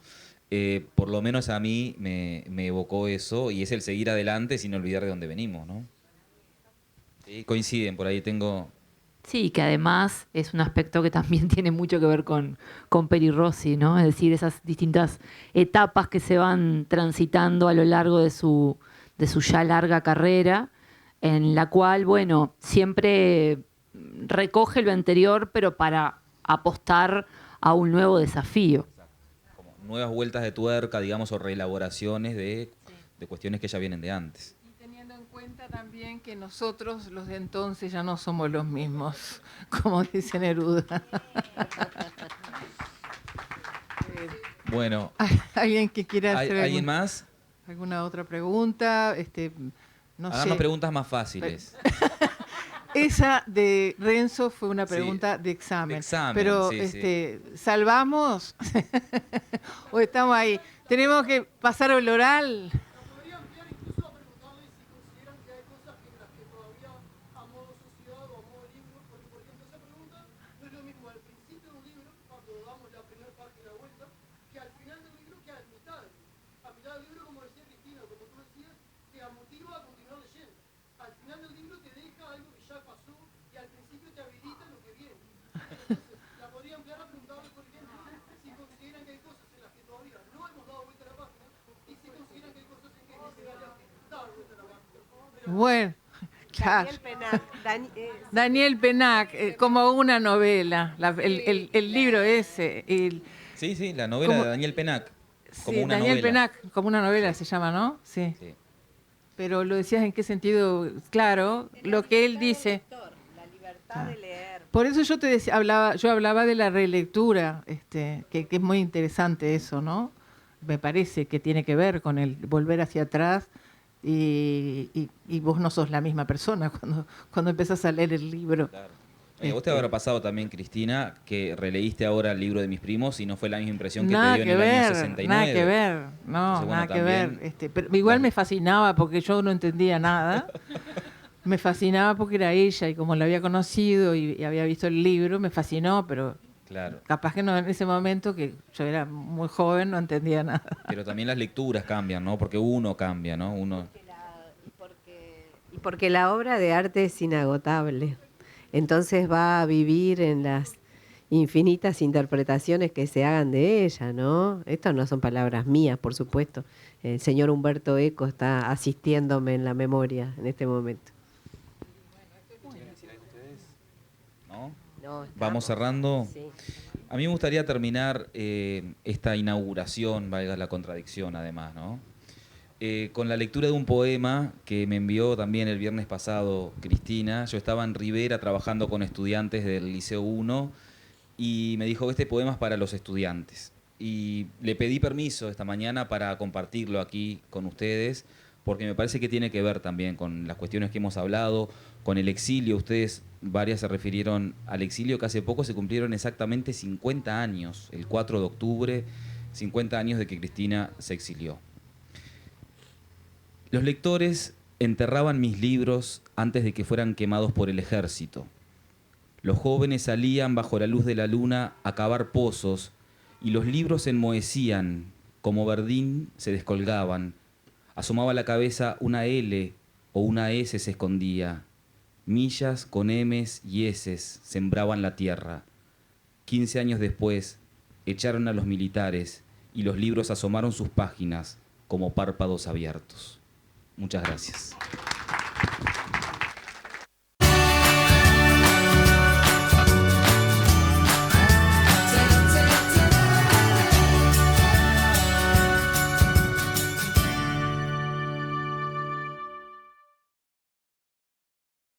por lo menos a mí me evocó eso, y es el seguir adelante sin olvidar de dónde venimos, ¿no? Sí, coinciden, por ahí tengo... Sí, que además es un aspecto que también tiene mucho que ver con Peri Rossi, ¿no? Es decir, esas distintas etapas que se van transitando a lo largo de su ya larga carrera, en la cual, bueno, siempre recoge lo anterior, pero para apostar a un nuevo desafío. Como nuevas vueltas de tuerca, digamos, o reelaboraciones de cuestiones que ya vienen de antes. Teniendo en cuenta también que nosotros, los de entonces, ya no somos los mismos, como dice Neruda. Bueno, ¿Alguien que quiera hacer ¿alguien más? alguna otra pregunta? No Hagan sé. preguntas más fáciles. Esa de Renzo fue una pregunta de examen. De examen, pero sí. ¿salvamos? ¿O estamos ahí? Tenemos que pasar al oral. Podría ampliar incluso a preguntarles si consideran que hay cosas en las que todavía a modo sociedad o a modo libro, porque por ejemplo esa pregunta no es lo mismo al principio de un libro, cuando damos la primera página de vuelta, que al final del libro, que a mitad del libro. A mitad del libro, como decía Cristina, como tú decías, te motiva a continuar leyendo. Al final del libro te deja algo que ya pasó y al principio te habilita lo que viene. Entonces, la podría ampliar a preguntarles, por ejemplo, si consideran que hay cosas en las que todavía no hemos dado vuelta a la página y si consideran que hay cosas en que es necesario dar vuelta a la página. Bueno, claro. Daniel Penac. Daniel Penac, como una novela, el libro ese. Sí, sí, la novela ¿Cómo? de Daniel Penac. Como Sí, una Daniel novela. Penac, como una novela se llama, ¿no? Sí. Sí. Pero lo decías en qué sentido, claro, lo que él dice. La libertad de leer. Por eso yo te decía, yo hablaba de la relectura, que es muy interesante eso, ¿no? Me parece que tiene que ver con el volver hacia atrás y vos no sos la misma persona cuando empezás a leer el libro. Claro. A vos te habrá pasado también, Cristina, que releíste ahora el libro de mis primos y no fue la misma impresión que Nada te dio que en el año ver, 69. nada que ver, no, Entonces, bueno, nada que ver. también- Pero igual Claro. me fascinaba porque yo no entendía nada. Me fascinaba porque era ella y como la había conocido y había visto el libro, me fascinó, pero Claro. capaz que no en ese momento, que yo era muy joven, no entendía nada. Pero también las lecturas cambian, ¿no? Porque uno cambia, ¿no? Uno... Y porque la obra de arte es inagotable. Entonces va a vivir en las infinitas interpretaciones que se hagan de ella, ¿no? Estas no son palabras mías, por supuesto. El señor Humberto Eco está asistiéndome en la memoria en este momento. ¿No? No, Vamos cerrando. Sí. A mí me gustaría terminar esta inauguración, valga la contradicción además, ¿no? Con la lectura de un poema que me envió también el viernes pasado Cristina. Yo estaba en Rivera trabajando con estudiantes del Liceo 1 y me dijo, este poema es para los estudiantes. Y le pedí permiso esta mañana para compartirlo aquí con ustedes, porque me parece que tiene que ver también con las cuestiones que hemos hablado, con el exilio. Ustedes, varias se refirieron al exilio, que hace poco se cumplieron exactamente 50 años, el 4 de octubre, 50 años de que Cristina se exilió. Los lectores enterraban mis libros antes de que fueran quemados por el ejército. Los jóvenes salían bajo la luz de la luna a cavar pozos y los libros se enmohecían, como verdín se descolgaban. Asomaba la cabeza una L o una S se escondía. Millas con M's y S's sembraban la tierra. 15 años después, echaron a los militares y los libros asomaron sus páginas como párpados abiertos. Muchas gracias.